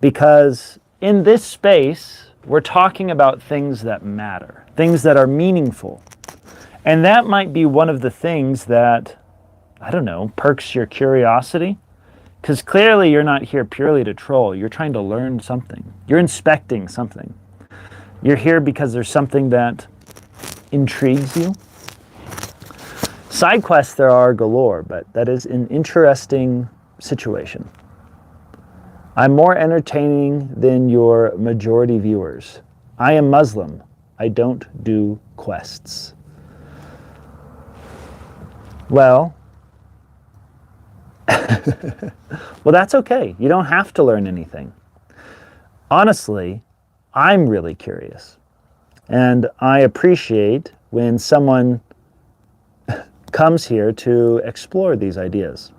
because in this space, we're talking about things that matter, things that are meaningful. And that might be one of the things that, I don't know, perks your curiosity. Because clearly you're not here purely to troll. You're trying to learn something. You're inspecting something. You're here because there's something that intrigues you. Side quests there are galore, but that is an interesting situation. I'm more entertaining than your majority viewers. I am Muslim. I don't do quests. Well, well, that's okay. You don't have to learn anything. Honestly, I'm really curious. And I appreciate when someone comes here to explore these ideas,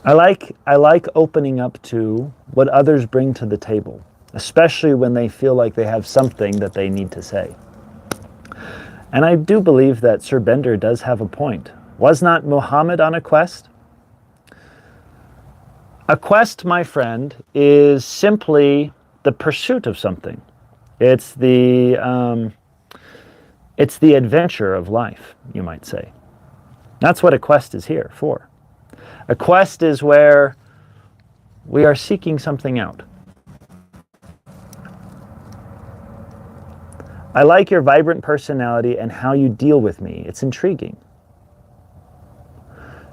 I like opening up to what others bring to the table, especially when they feel like they have something that they need to say. And I do believe that Sir Bender does have a point. Was not Muhammad on a quest? A quest, my friend, is simply the pursuit of something. It's the adventure of life, you might say. That's what a quest is here for. A quest is where we are seeking something out. I like your vibrant personality and how you deal with me. It's intriguing.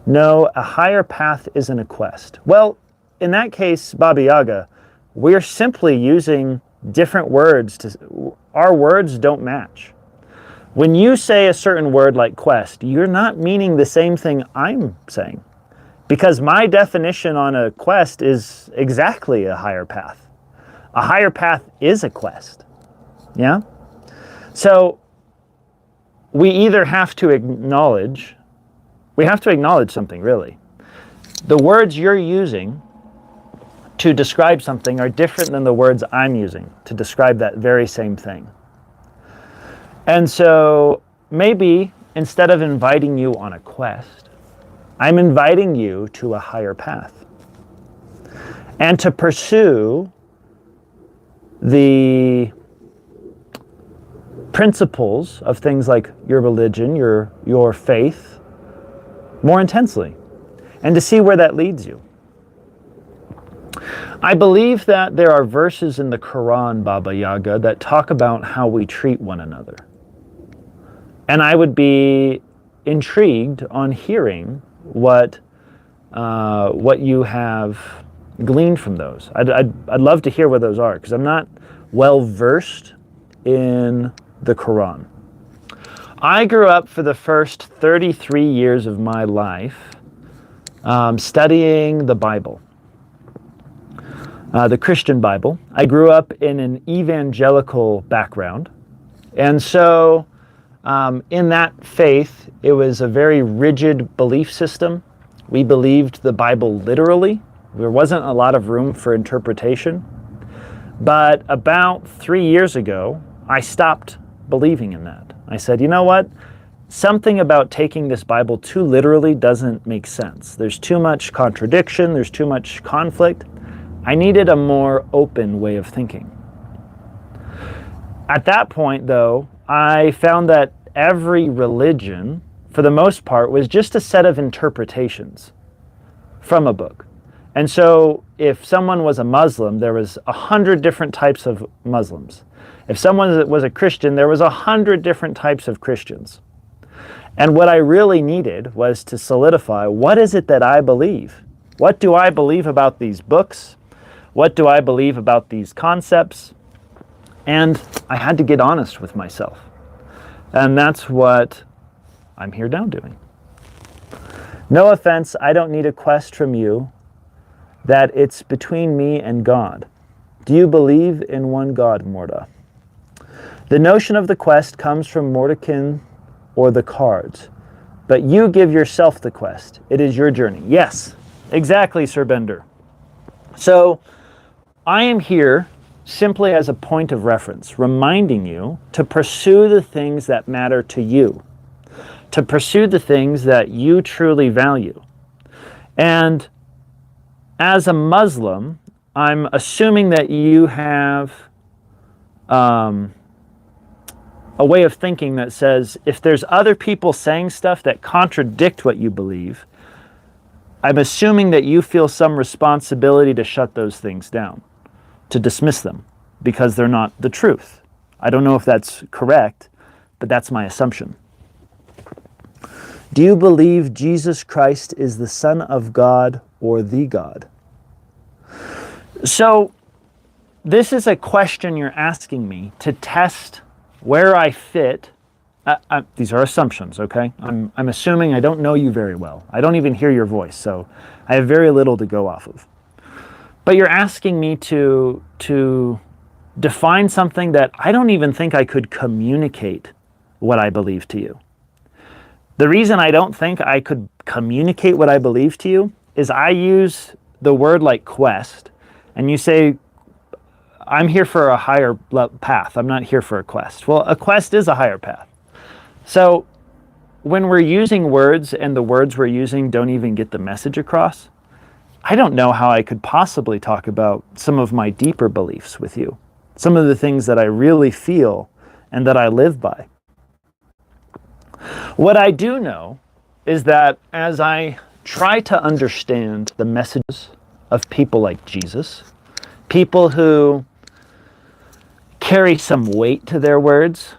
No, a higher path isn't a quest. Well, in that case, Baba Yaga, we're simply using different words. Our words don't match. When you say a certain word like quest, you're not meaning the same thing I'm saying. Because my definition on a quest is exactly a higher path. A higher path is a quest. Yeah? So we either have to acknowledge something, really. The words you're using to describe something are different than the words I'm using to describe that very same thing. And so maybe instead of inviting you on a quest, I'm inviting you to a higher path and to pursue the principles of things like your religion, your faith, more intensely, and to see where that leads you. I believe that there are verses in the Quran, Baba Yaga, that talk about how we treat one another. And I would be intrigued on hearing what you have gleaned from those. I'd love to hear what those are, because I'm not well versed in the Quran. I grew up for the first 33 years of my life studying the Bible, the Christian Bible. I grew up in an evangelical background. And so in that faith, it was a very rigid belief system. We believed the Bible literally. There wasn't a lot of room for interpretation. But about 3 years ago, I stopped believing in that. I said, you know what? Something about taking this Bible too literally doesn't make sense. There's too much contradiction. There's too much conflict. I needed a more open way of thinking. At that point, though, I found that every religion, for the most part, was just a set of interpretations from a book. And so if someone was a Muslim, there was 100 different types of Muslims. If someone was a Christian, there was 100 different types of Christians. And what I really needed was to solidify, what is it that I believe? What do I believe about these books? What do I believe about these concepts? And I had to get honest with myself. And that's what I'm here now doing. No offense, I don't need a quest from you that it's between me and God. Do you believe in one God, Morda? The notion of the quest comes from Mordekin or the cards, but you give yourself the quest. It is your journey. Yes, exactly, Sir Bender. So I am here simply as a point of reference, reminding you to pursue the things that matter to you, to pursue the things that you truly value. And as a Muslim, I'm assuming that you have a way of thinking that says, if there's other people saying stuff that contradict what you believe, I'm assuming that you feel some responsibility to shut those things down, to dismiss them, because they're not the truth. I don't know if that's correct, but that's my assumption. Do you believe Jesus Christ is the Son of God or the God? So this is a question you're asking me to test where I fit. These are assumptions, okay? I'm assuming I don't know you very well. I don't even hear your voice, so I have very little to go off of. But you're asking me to define something that I don't even think I could communicate what I believe to you. The reason I don't think I could communicate what I believe to you is I use the word like quest, and you say, I'm here for a higher path. I'm not here for a quest. Well, a quest is a higher path. So when we're using words and the words we're using don't even get the message across, I don't know how I could possibly talk about some of my deeper beliefs with you, some of the things that I really feel and that I live by. What I do know is that as I try to understand the messages of people like Jesus, people who carry some weight to their words,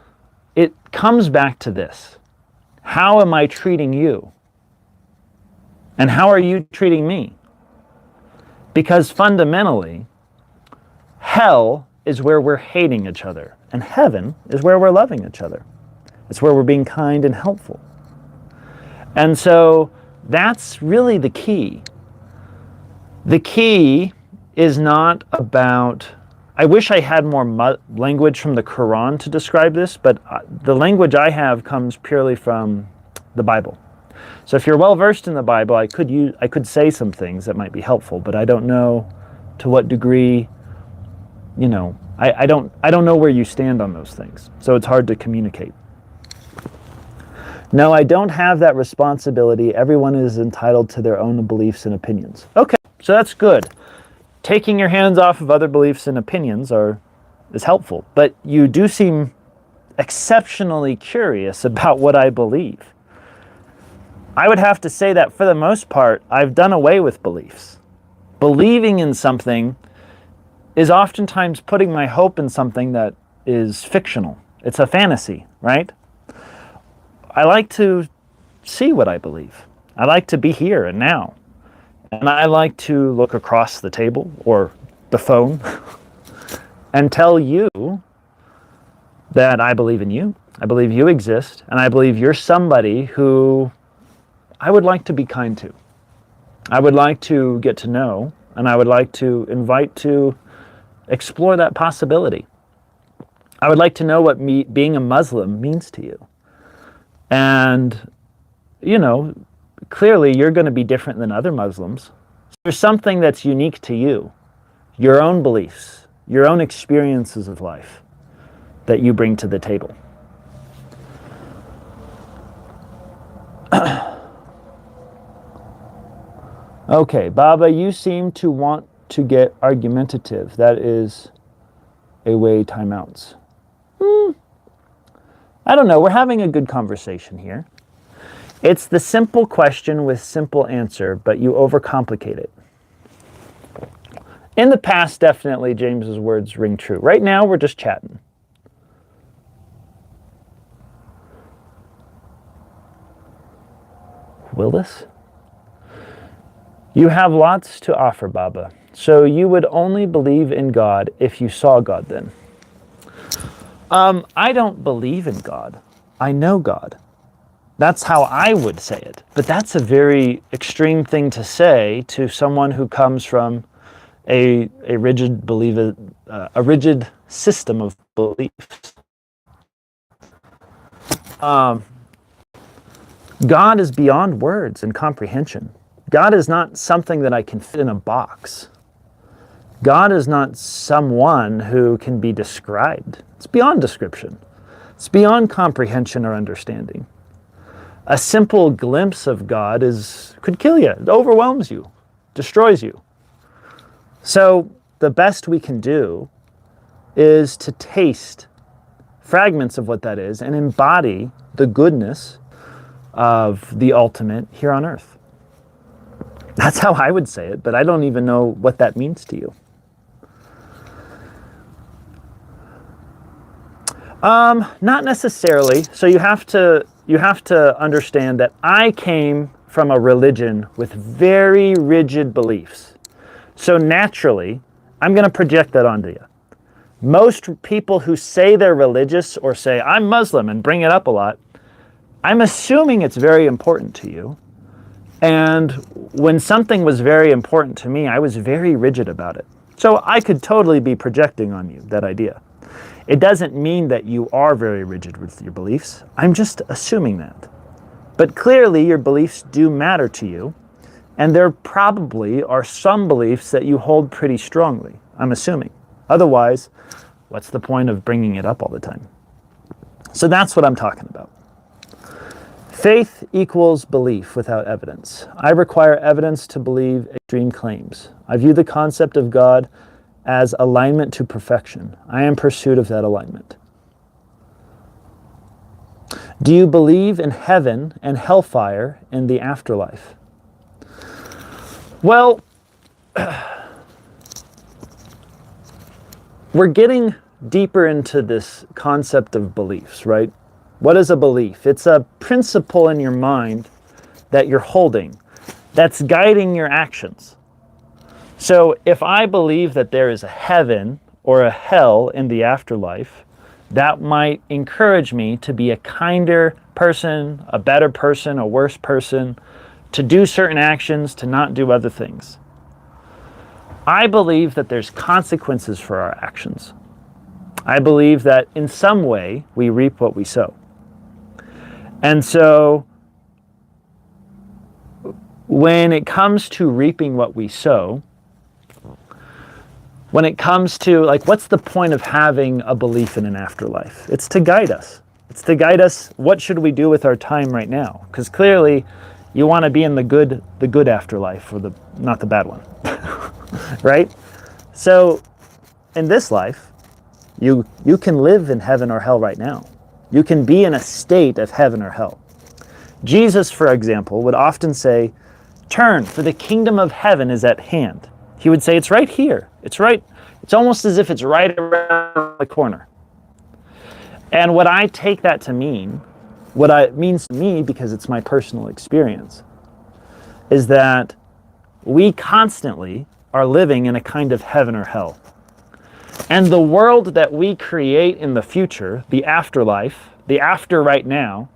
it comes back to this. How am I treating you? And how are you treating me? Because fundamentally, hell is where we're hating each other, and heaven is where we're loving each other. It's where we're being kind and helpful. And so that's really the key. The key is not about, I wish I had more language from the Quran to describe this, but the language I have comes purely from the Bible. So if you're well versed in the Bible, I could say some things that might be helpful, but I don't know to what degree, I don't know where you stand on those things. So it's hard to communicate. No, I don't have that responsibility. Everyone is entitled to their own beliefs and opinions. Okay, so that's good. Taking your hands off of other beliefs and opinions is helpful, but you do seem exceptionally curious about what I believe. I would have to say that for the most part, I've done away with beliefs. Believing in something is oftentimes putting my hope in something that is fictional. It's a fantasy, right? I like to see what I believe. I like to be here and now. And I like to look across the table or the phone and tell you that I believe in you. I believe you exist, and I believe you're somebody who I would like to be kind to. I would like to get to know, and I would like to invite to explore that possibility. I would like to know what being a Muslim means to you. And, clearly you're going to be different than other Muslims. There's something that's unique to you, your own beliefs, your own experiences of life that you bring to the table. Okay, Baba, you seem to want to get argumentative. That is a way timeouts. I don't know. We're having a good conversation here. It's the simple question with simple answer, but you overcomplicate it. In the past, definitely, James's words ring true. Right now, we're just chatting. Willis? You have lots to offer, Baba. So you would only believe in God if you saw God then? I don't believe in God. I know God. That's how I would say it. But that's a very extreme thing to say to someone who comes from a rigid system of beliefs. God is beyond words and comprehension. God is not something that I can fit in a box. God is not someone who can be described. It's beyond description. It's beyond comprehension or understanding. A simple glimpse of God could kill you. It overwhelms you, destroys you. So the best we can do is to taste fragments of what that is and embody the goodness of the ultimate here on earth. That's how I would say it, but I don't even know what that means to you. Not necessarily. So you have to understand that I came from a religion with very rigid beliefs. So naturally, I'm going to project that onto you. Most people who say they're religious or say, I'm Muslim, and bring it up a lot, I'm assuming it's very important to you. And when something was very important to me, I was very rigid about it. So I could totally be projecting on you that idea. It doesn't mean that you are very rigid with your beliefs. I'm just assuming that. But clearly your beliefs do matter to you, and there probably are some beliefs that you hold pretty strongly, I'm assuming. Otherwise, what's the point of bringing it up all the time? So that's what I'm talking about. Faith equals belief without evidence. I require evidence to believe extreme claims. I view the concept of God as alignment to perfection. I am in pursuit of that alignment. Do you believe in heaven and hellfire in the afterlife? Well, we're getting deeper into this concept of beliefs, right? What is a belief? It's a principle in your mind that you're holding that's guiding your actions. So if I believe that there is a heaven or a hell in the afterlife, that might encourage me to be a kinder person, a better person, a worse person, to do certain actions, to not do other things. I believe that there's consequences for our actions. I believe that in some way we reap what we sow. And so when it comes to reaping what we sow, when it comes to, what's the point of having a belief in an afterlife? It's to guide us. It's to guide us, what should we do with our time right now? Because clearly, you want to be in the good afterlife, or not the bad one, right? So, in this life, you can live in heaven or hell right now. You can be in a state of heaven or hell. Jesus, for example, would often say, turn, for the kingdom of heaven is at hand. He would say it's right here. It's almost as if it's right around the corner. And what I take that to mean, what it means to me, because it's my personal experience, is that we constantly are living in a kind of heaven or hell. And the world that we create in the future, the afterlife, the after right now,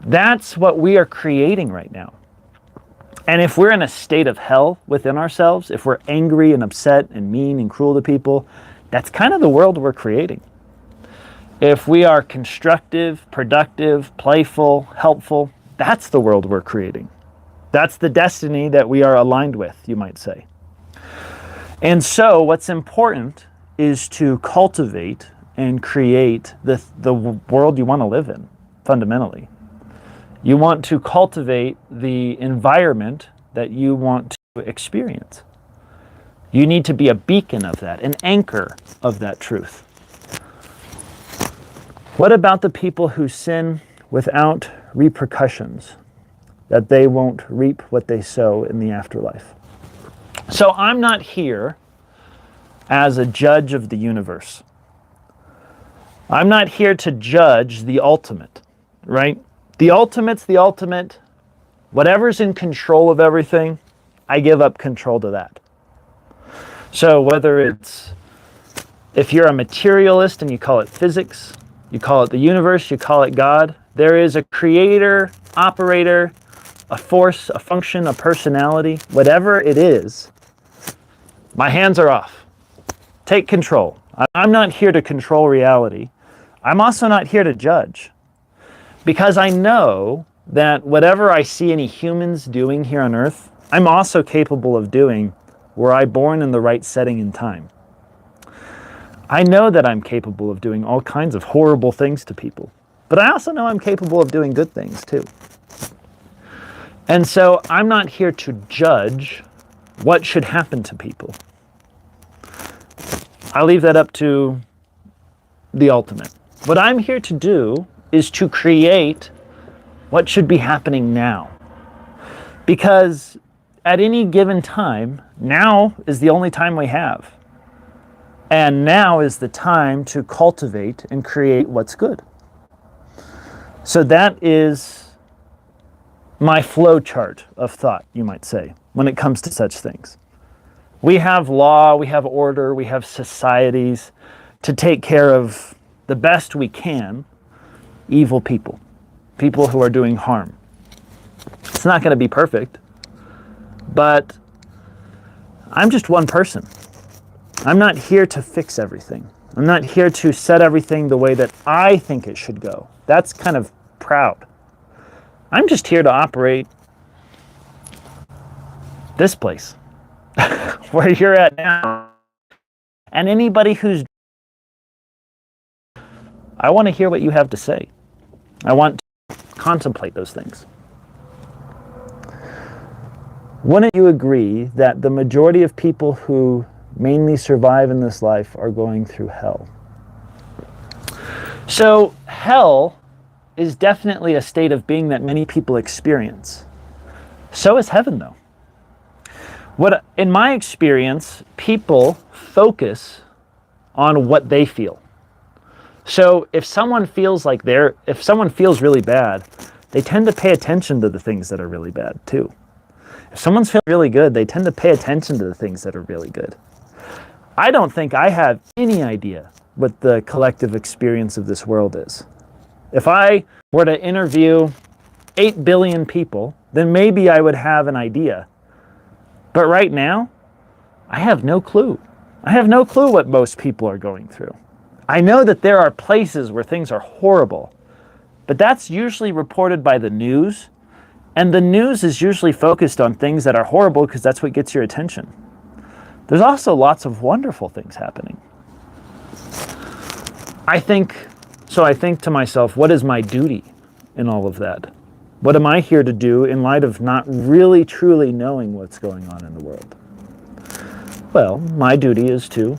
that's what we are creating right now. And if we're in a state of hell within ourselves, if we're angry and upset and mean and cruel to people, that's kind of the world we're creating. If we are constructive, productive, playful, helpful, that's the world we're creating. That's the destiny that we are aligned with, you might say. And so what's important is to cultivate and create the world you want to live in, fundamentally. You want to cultivate the environment that you want to experience. You need to be a beacon of that, an anchor of that truth. What about the people who sin without repercussions, that they won't reap what they sow in the afterlife? So I'm not here as a judge of the universe. I'm not here to judge the ultimate, right? The ultimate's the ultimate. Whatever's in control of everything, I give up control to that. So whether it's, if you're a materialist and you call it physics, you call it the universe, you call it God, there is a creator, operator, a force, a function, a personality, whatever it is, my hands are off. Take control. I'm not here to control reality. I'm also not here to judge. Because I know that whatever I see any humans doing here on earth, I'm also capable of doing were I born in the right setting and time. I know that I'm capable of doing all kinds of horrible things to people, but I also know I'm capable of doing good things too. And so I'm not here to judge what should happen to people. I leave that up to the ultimate. What I'm here to do is to create what should be happening now. Because at any given time, now is the only time we have. And now is the time to cultivate and create what's good. So that is my flow chart of thought, you might say, when it comes to such things. We have law, we have order, we have societies to take care of the best we can evil people, people who are doing harm. It's not going to be perfect, but I'm just one person. I'm not here to fix everything. I'm not here to set everything the way that I think it should go. That's kind of proud. I'm just here to operate this place, where you're at now. And anybody who's... I want to hear what you have to say. I want to contemplate those things. Wouldn't you agree that the majority of people who mainly survive in this life are going through hell? So hell is definitely a state of being that many people experience. So is heaven, though. In my experience, people focus on what they feel. So if someone feels really bad, they tend to pay attention to the things that are really bad too. If someone's feeling really good, they tend to pay attention to the things that are really good. I don't think I have any idea what the collective experience of this world is. If I were to interview 8 billion people, then maybe I would have an idea. But right now, I have no clue. I have no clue what most people are going through. I know that there are places where things are horrible, but that's usually reported by the news, and the news is usually focused on things that are horrible because that's what gets your attention. There's also lots of wonderful things happening. I think to myself, what is my duty in all of that? What am I here to do in light of not really truly knowing what's going on in the world? Well, my duty is to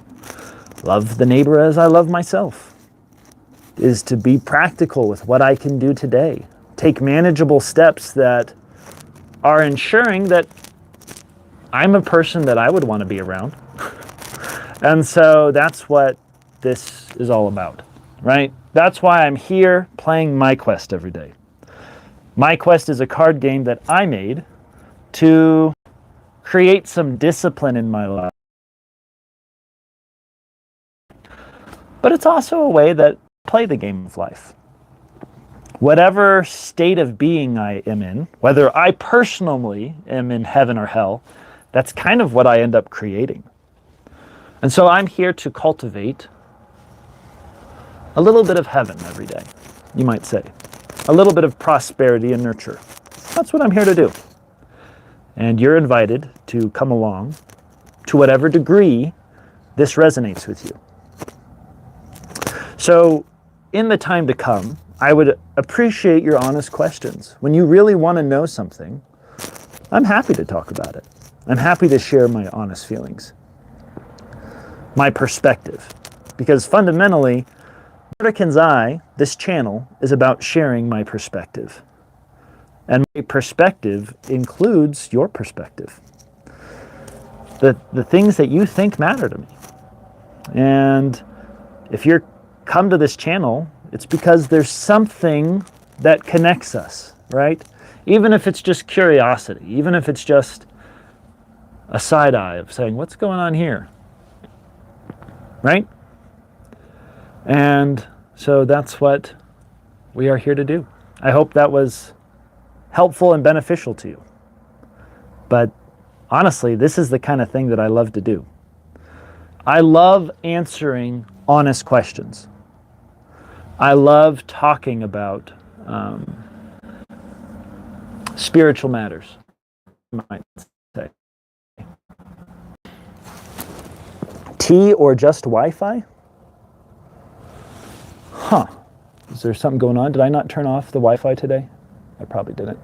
love the neighbor as I love myself, is to be practical with what I can do today. Take manageable steps that are ensuring that I'm a person that I would want to be around. And so that's what this is all about, right? That's why I'm here playing MyQuest every day. MyQuest is a card game that I made to create some discipline in my life. But it's also a way that I play the game of life. Whatever state of being I am in, whether I personally am in heaven or hell, that's kind of what I end up creating. And so I'm here to cultivate a little bit of heaven every day, you might say. A little bit of prosperity and nurture. That's what I'm here to do. And you're invited to come along to whatever degree this resonates with you. So in the time to come, I would appreciate your honest questions. When you really want to know something, I'm happy to talk about it. I'm happy to share my honest feelings, my perspective. Because fundamentally, Murderkin's Eye, this channel, is about sharing my perspective. And my perspective includes your perspective. The things that you think matter to me. And if you're come to this channel, it's because there's something that connects us, right? Even if it's just curiosity, even if it's just a side eye of saying, what's going on here? Right? And so that's what we are here to do. I hope that was helpful and beneficial to you. But honestly, this is the kind of thing that I love to do. I love answering honest questions. I love talking about spiritual matters, you might say. Tea or just Wi-Fi? Huh. Is there something going on? Did I not turn off the Wi-Fi today? I probably didn't.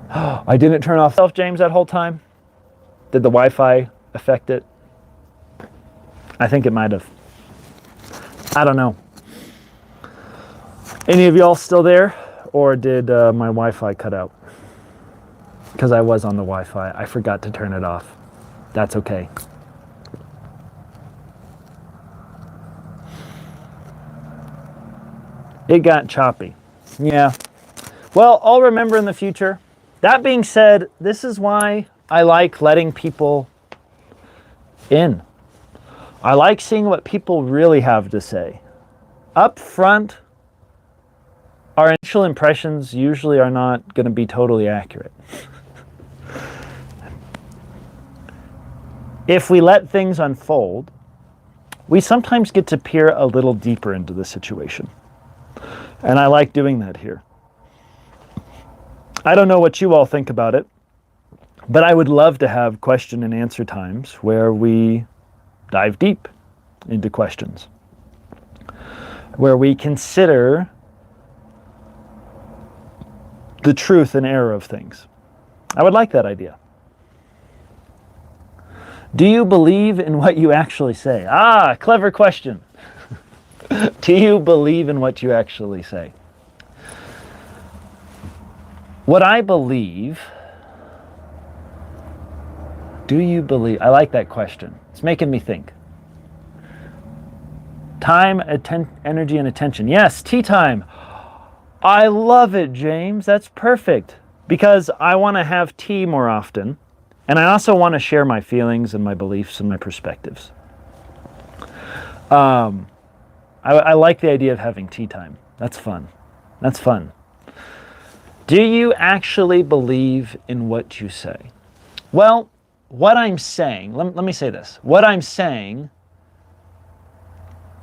I didn't turn off James that whole time? Did the Wi-Fi affect it? I think it might have. I don't know. Any of y'all still there? Or did my Wi-Fi cut out? Because I was on the Wi-Fi. I forgot to turn it off. That's okay. It got choppy. Yeah. Well, I'll remember in the future. That being said, this is why I like letting people in. I like seeing what people really have to say. Up front, our initial impressions usually are not going to be totally accurate. If we let things unfold, we sometimes get to peer a little deeper into the situation. And I like doing that here. I don't know what you all think about it, but I would love to have question and answer times where we dive deep into questions, where we consider the truth and error of things. I would like that idea. Do you believe in what you actually say? Ah, clever question. Do you believe in what you actually say? What I believe, do you believe? I like that question. It's making me think. Time, energy, and attention. Yes, tea time. I love it, James. That's perfect. Because I want to have tea more often. And I also want to share my feelings and my beliefs and my perspectives. I like the idea of having tea time. That's fun. That's fun. Do you actually believe in what you say? Well, what I'm saying, let me say this. What I'm saying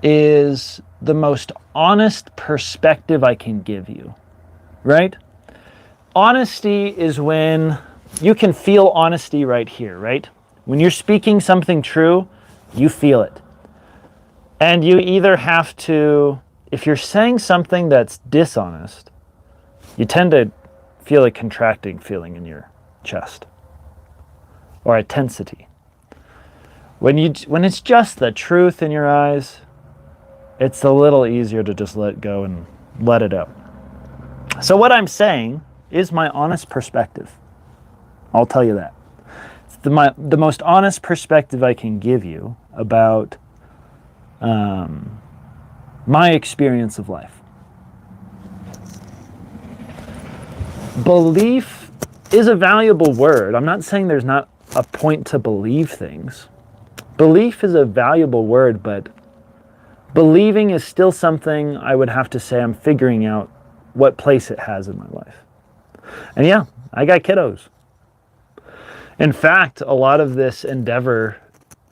is the most honest perspective I can give you, right? Honesty is when you can feel honesty right here, right? When you're speaking something true, you feel it. And you either have to, if you're saying something that's dishonest, you tend to feel a contracting feeling in your chest or a tensity. When it's just the truth in your eyes, it's a little easier to just let go and let it out. So what I'm saying is my honest perspective. I'll tell you that. the most honest perspective I can give you about my experience of life. Belief is a valuable word. I'm not saying there's not a point to believe things. Belief is a valuable word, but believing is still something I would have to say I'm figuring out what place it has in my life. And yeah, I got kiddos. In fact, a lot of this endeavor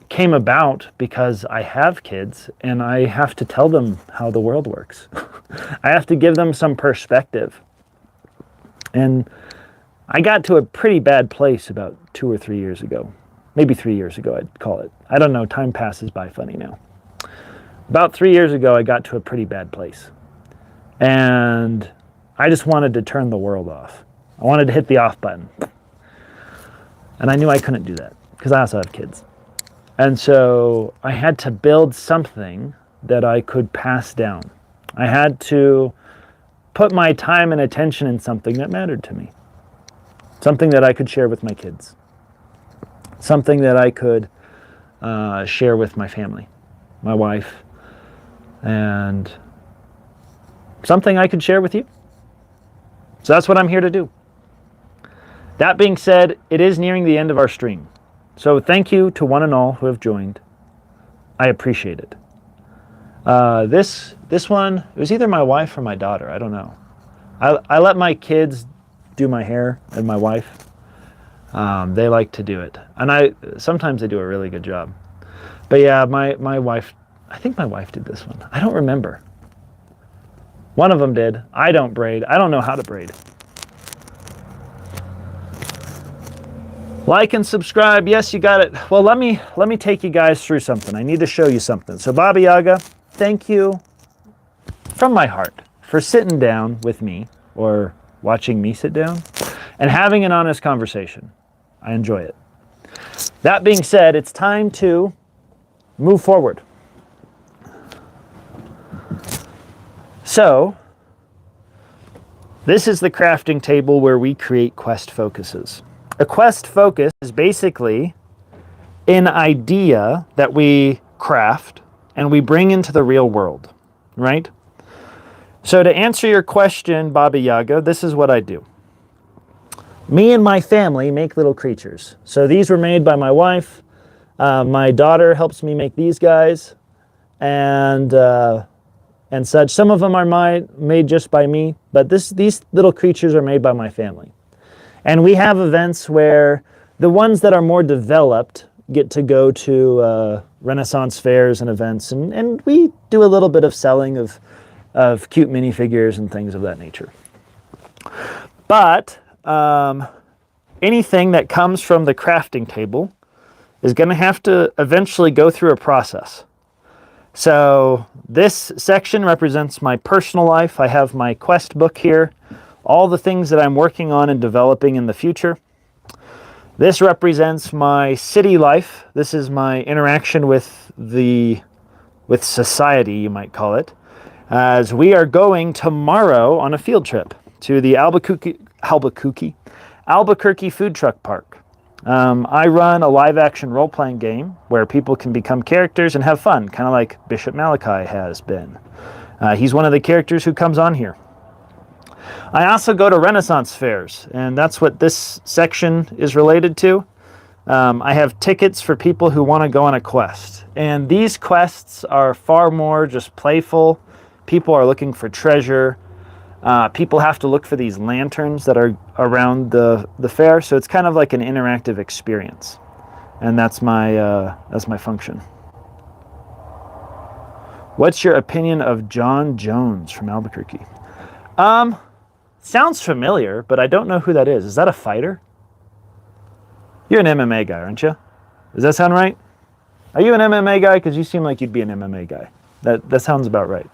came about because I have kids and I have to tell them how the world works. I have to give them some perspective. And I got to a pretty bad place about 2 or 3 years ago. Maybe 3 years ago, I'd call it. I don't know, time passes by funny now. About 3 years ago, I got to a pretty bad place. And I just wanted to turn the world off. I wanted to hit the off button. And I knew I couldn't do that because I also have kids. And so I had to build something that I could pass down. I had to put my time and attention in something that mattered to me. Something that I could share with my kids. Something that I could share with my family, my wife, and something I could share with you. So that's what I'm here to do. That being said, it is nearing the end of our stream. So thank you to one and all who have joined. I appreciate it. This one, it was either my wife or my daughter, I don't know. I let my kids do my hair and my wife. They like to do it. And sometimes they do a really good job. But yeah, my wife, I think my wife did this one. I don't remember. One of them did. I don't braid. I don't know how to braid. Like and subscribe. Yes, you got it. Well, let me take you guys through something. I need to show you something. So Baba Yaga, thank you from my heart for sitting down with me or watching me sit down and having an honest conversation. I enjoy it. That being said, it's time to move forward. So, this is the crafting table where we create quest focuses. A quest focus is basically an idea that we craft and we bring into the real world, right? So to answer your question, Baba Yaga, this is what I do. Me and my family make little creatures. So these were made by my wife. My daughter helps me make these guys and such. Some of them are made just by me, but these little creatures are made by my family. And we have events where the ones that are more developed get to go to Renaissance fairs and events, and we do a little bit of selling of cute minifigures and things of that nature. But anything that comes from the crafting table is going to have to eventually go through a process. So this section represents my personal life. I have my quest book here, all the things that I'm working on and developing in the future. This represents my city life. This is my interaction with society, you might call it, as we are going tomorrow on a field trip to the Albuquerque Food Truck Park. I run a live-action role-playing game where people can become characters and have fun, kind of like Bishop Malachi has been. He's one of the characters who comes on here. I also go to Renaissance fairs, and that's what this section is related to. I have tickets for people who want to go on a quest. And these quests are far more just playful. People are looking for treasure. People have to look for these lanterns that are around the fair, so it's kind of like an interactive experience. And that's my function. What's your opinion of John Jones from Albuquerque? Sounds familiar, but I don't know who that is. Is that a fighter? You're an MMA guy, aren't you? Does that sound right? Are you an MMA guy? Because you seem like you'd be an MMA guy. That sounds about right.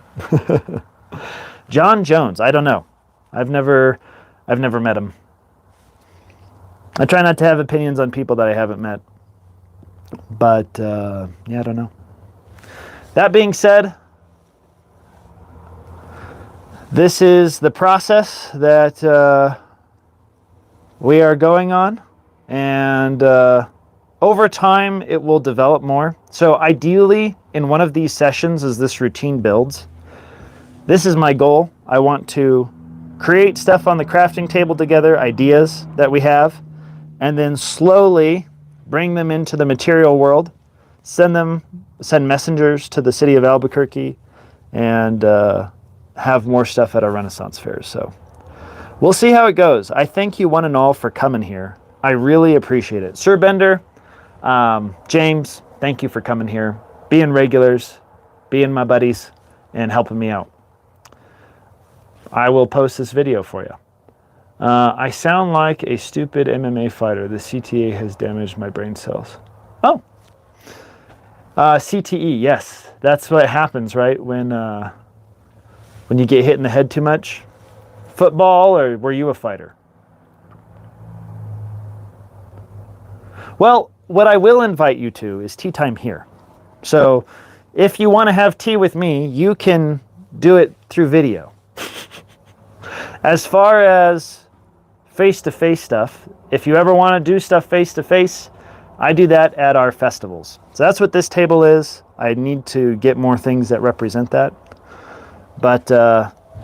John Jones, I don't know. I've never met him. I try not to have opinions on people that I haven't met. But, yeah, I don't know. That being said, this is the process that we are going on. And over time, it will develop more. So ideally, in one of these sessions as this routine builds, this is my goal. I want to create stuff on the crafting table together, ideas that we have, and then slowly bring them into the material world, send messengers to the city of Albuquerque, and have more stuff at our Renaissance fairs. So we'll see how it goes. I thank you one and all for coming here. I really appreciate it. Sir Bender, James, thank you for coming here, being regulars, being my buddies, and helping me out. I will post this video for you. I sound like a stupid MMA fighter. The CTA has damaged my brain cells. Oh, CTE, yes. That's what happens, right? When you get hit in the head too much. Football, or were you a fighter? Well, what I will invite you to is tea time here. So if you want to have tea with me, you can do it through video. As far as face-to-face stuff, if you ever want to do stuff face-to-face, I do that at our festivals. So that's what this table is. I need to get more things that represent that. But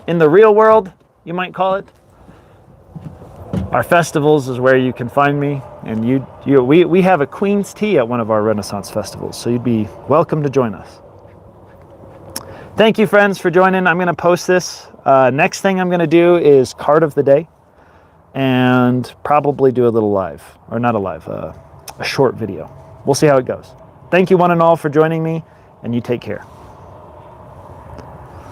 in the real world, you might call it, our festivals is where you can find me. And we have a Queen's Tea at one of our Renaissance festivals, so you'd be welcome to join us. Thank you, friends, for joining. I'm going to post this. Next thing I'm going to do is card of the day, and probably do a little live, or not a live, a short video. We'll see how it goes. Thank you one and all for joining me, and you take care.